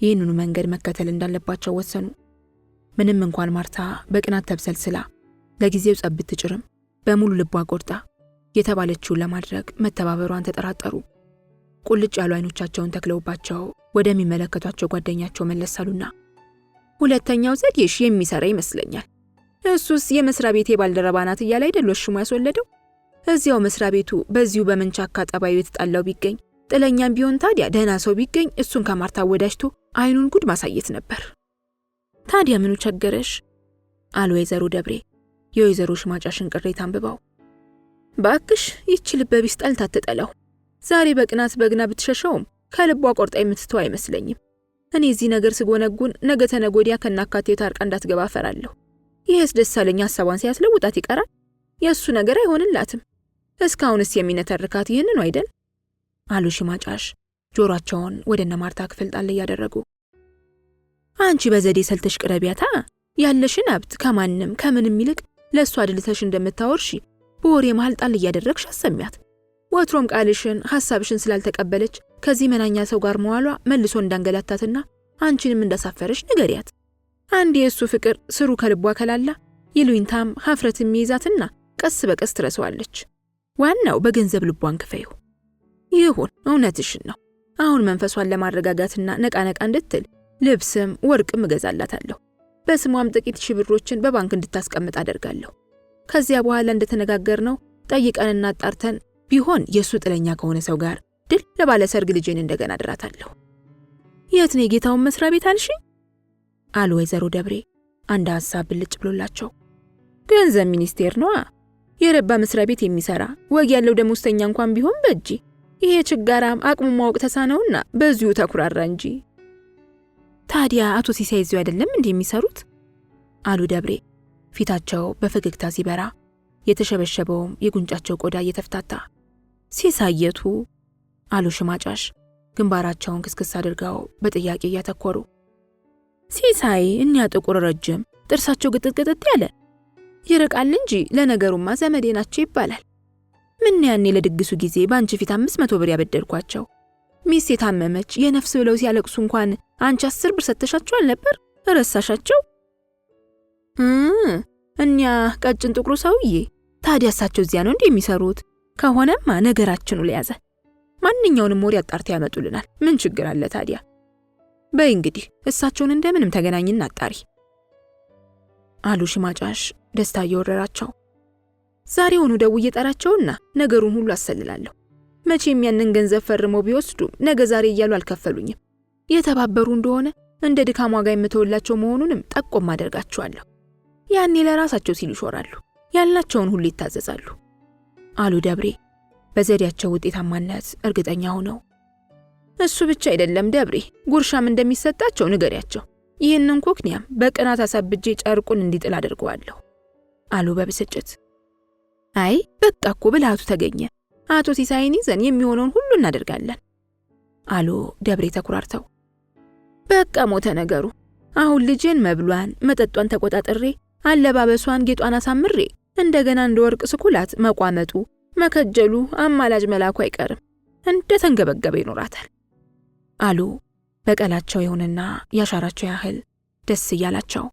ይህንኑ መንገድ መከተል እንዳለባቸው ወሰኑ። ምንም እንኳን ማርታ በቅናት ተብሰልስላ ለጊዜው ጸብ ብትጭርም በሙሉ ልቧ ቆርጣ የተባለችውን ለማድረግ መተባበሯን ተጠራጠሩ። ቁልጭ ያሉ አይኖቻቸውን ተክለውባቸው ወደሚመለከቷቸው ጓደኛቸው መለሳሉና ሁለተኛው ዘዴሽ የሚሰራ ይመስለኛል። እሱስ የመስሪያ ቤቴ ባልደረባ ናት እያለ አይደል ወሽሞ ያስወለደው? እዚያው መስሪያ ቤቱ በዚሁ በመንቻካ ጠባዩ የተጣላው ቢገኝ ጥለኛም ቢሆን ታዲያ ደህና ሰው ቢገኝ እሱን ከማርታ ወዳጅቶ አይኑን ጉድ ማሳየት ነበር። ታዲያ ምኑ ቸገረሽ አሉ ወይዘሮ ደብሬ የወይዘሮ ሽማጫሽን ቅሬታ አንብበው። ባክሽ ይህች ልበቢስ ጠልታ ትጠላው። ዛሬ በቅናት በግና ብትሸሸውም ከልቧ ቆርጣ የምትተው አይመስለኝም። እኔ እዚህ ነገር ስጎነጉን ነገ ተነገ ወዲያ ከናካቴው ታርቃ እንዳትገባ ፈራለሁ። ይህስ ደሳለኝ ሐሳቧን ሲያስለውጣት ይቀራል። የእሱ ነገር አይሆንላትም። እስካሁንስ የሚነተርካት ይህንኑ አይደል አሉ ሽማጫሽ ጆሮአቸውን ወደ እነ ማርታ ክፍል ጣል እያደረጉ። አንቺ በዘዴ ሰልተሽ ቅረቢያታ። ያለሽን ሀብት ከማንም ከምንም ይልቅ ለእሱ አድልተሽ እንደምታወርሺ በወሬ መሃል ጣል እያደረግሽ አሰሚያት። ወትሮም ቃልሽን ሐሳብሽን ስላልተቀበለች ከዚህ መናኛ ሰው ጋር መዋሏ መልሶ እንዳንገላታትና አንቺንም እንዳሳፈረሽ ንገሪያት። አንድ የእሱ ፍቅር ስሩ ከልቧ ከላላ ይሉኝታም ሀፍረትም ይይዛትና ቀስ በቀስ ትረሳዋለች። ዋናው በገንዘብ ልቧን ክፈዩ። ይሁን እውነትሽን ነው። አሁን መንፈሷን ለማረጋጋትና ነቃነቃ እንድትል ልብስም ወርቅም እገዛላታለሁ። በስሟም ጥቂት ሺህ ብሮችን በባንክ እንድታስቀምጥ አደርጋለሁ። ከዚያ በኋላ እንደተነጋገርነው ጠይቀንና አጣርተን ቢሆን የእሱ ጥለኛ ከሆነ ሰው ጋር ድል ለባለ ሰርግ ልጄን እንደገና አድራታለሁ። የት ነው የጌታውን መስሪያ ቤት አልሽኝ አሉ ወይዘሮ ደብሬ አንድ ሐሳብ ብልጭ ብሎላቸው። ገንዘብ ሚኒስቴር ነዋ። የረባ መስሪያ ቤት የሚሰራ ወግ ያለው ደሞዝተኛ እንኳን ቢሆን በእጂ። ይሄ ችጋራም አቅሙ ማወቅ ተሳነውና በዚሁ ተኩራራ እንጂ። ታዲያ አቶ ሲሳይ እዚሁ አይደለም እንዴ የሚሰሩት አሉ ደብሬ ፊታቸው በፈገግታ ሲበራ የተሸበሸበውም የጉንጫቸው ቆዳ እየተፍታታ። ሲሳየቱ አሉ ሽማጫሽ ግንባራቸውን ክስክስ አድርገው በጥያቄ እያተኮሩ። ሲሳይ እኒያ ጥቁር ረጅም ጥርሳቸው ግጥጥቅጥጥ ያለ ይርቃል እንጂ ለነገሩማ ዘመዴ ናቸው ይባላል። ምን ያኔ ለድግሱ ጊዜ ባንቺ ፊት 500 ብር ያበደርኳቸው ሚስት የታመመች የነፍስ ብለው ሲያለቅሱ እንኳን አንቺ 10 ብር ሰጥተሻቸው ነበር። ረሳሻቸው? እኒያ ቀጭን ጥቁሩ ሰውዬ ታዲያ እሳቸው እዚያ ነው እንዴ የሚሰሩት? ከሆነማ ነገራችኑ ለያዘ ማንኛውንም ወሬ አጣርተው ያመጡልናል። ምን ችግር አለ ታዲያ? በይ እንግዲህ እሳቸውን እንደምንም ተገናኝና አጣሪ አሉ ሽማጫሽ ደስታ እየወረራቸው። ዛሬውኑ ደውዬ ጠራቸውና ነገሩን ሁሉ አሰልላለሁ። መቼም ያንን ገንዘብ ፈርመው ቢወስዱ ነገ ዛሬ እያሉ አልከፈሉኝም። የተባበሩ እንደሆነ እንደ ድካም ዋጋ የምተውላቸው መሆኑንም ጠቆም አደርጋቸዋለሁ። ያኔ ለራሳቸው ሲሉ ይሾራሉ፣ ያልናቸውን ሁሉ ይታዘዛሉ አሉ ደብሬ በዘዴያቸው ውጤታማነት እርግጠኛ ሆነው። እሱ ብቻ አይደለም ደብሬ፣ ጉርሻም እንደሚሰጣቸው ንገሪያቸው። ይህንን ኮክኒያም በቅናት አሳብጄ ጨርቁን እንዲጥል አድርገዋለሁ አሉ በብስጭት። አይ በቃ እኮ ብልሃቱ ተገኘ። አቶ ሲሳይን ይዘን የሚሆነውን ሁሉ እናደርጋለን አሉ ደብሬ ተኩራርተው። በቃ ሞተ ነገሩ። አሁን ልጄን መብሏን መጠጧን ተቆጣጥሬ አለባበሷን ጌጧን አሳምሬ እንደገና እንደ ወርቅ ስኩላት መቋመጡ መከጀሉ አማላጅ መላኩ አይቀርም። እንደ ተንገበገበ ይኖራታል አሉ በቀላቸው ይሁንና ያሻራቸው ያህል ደስ እያላቸው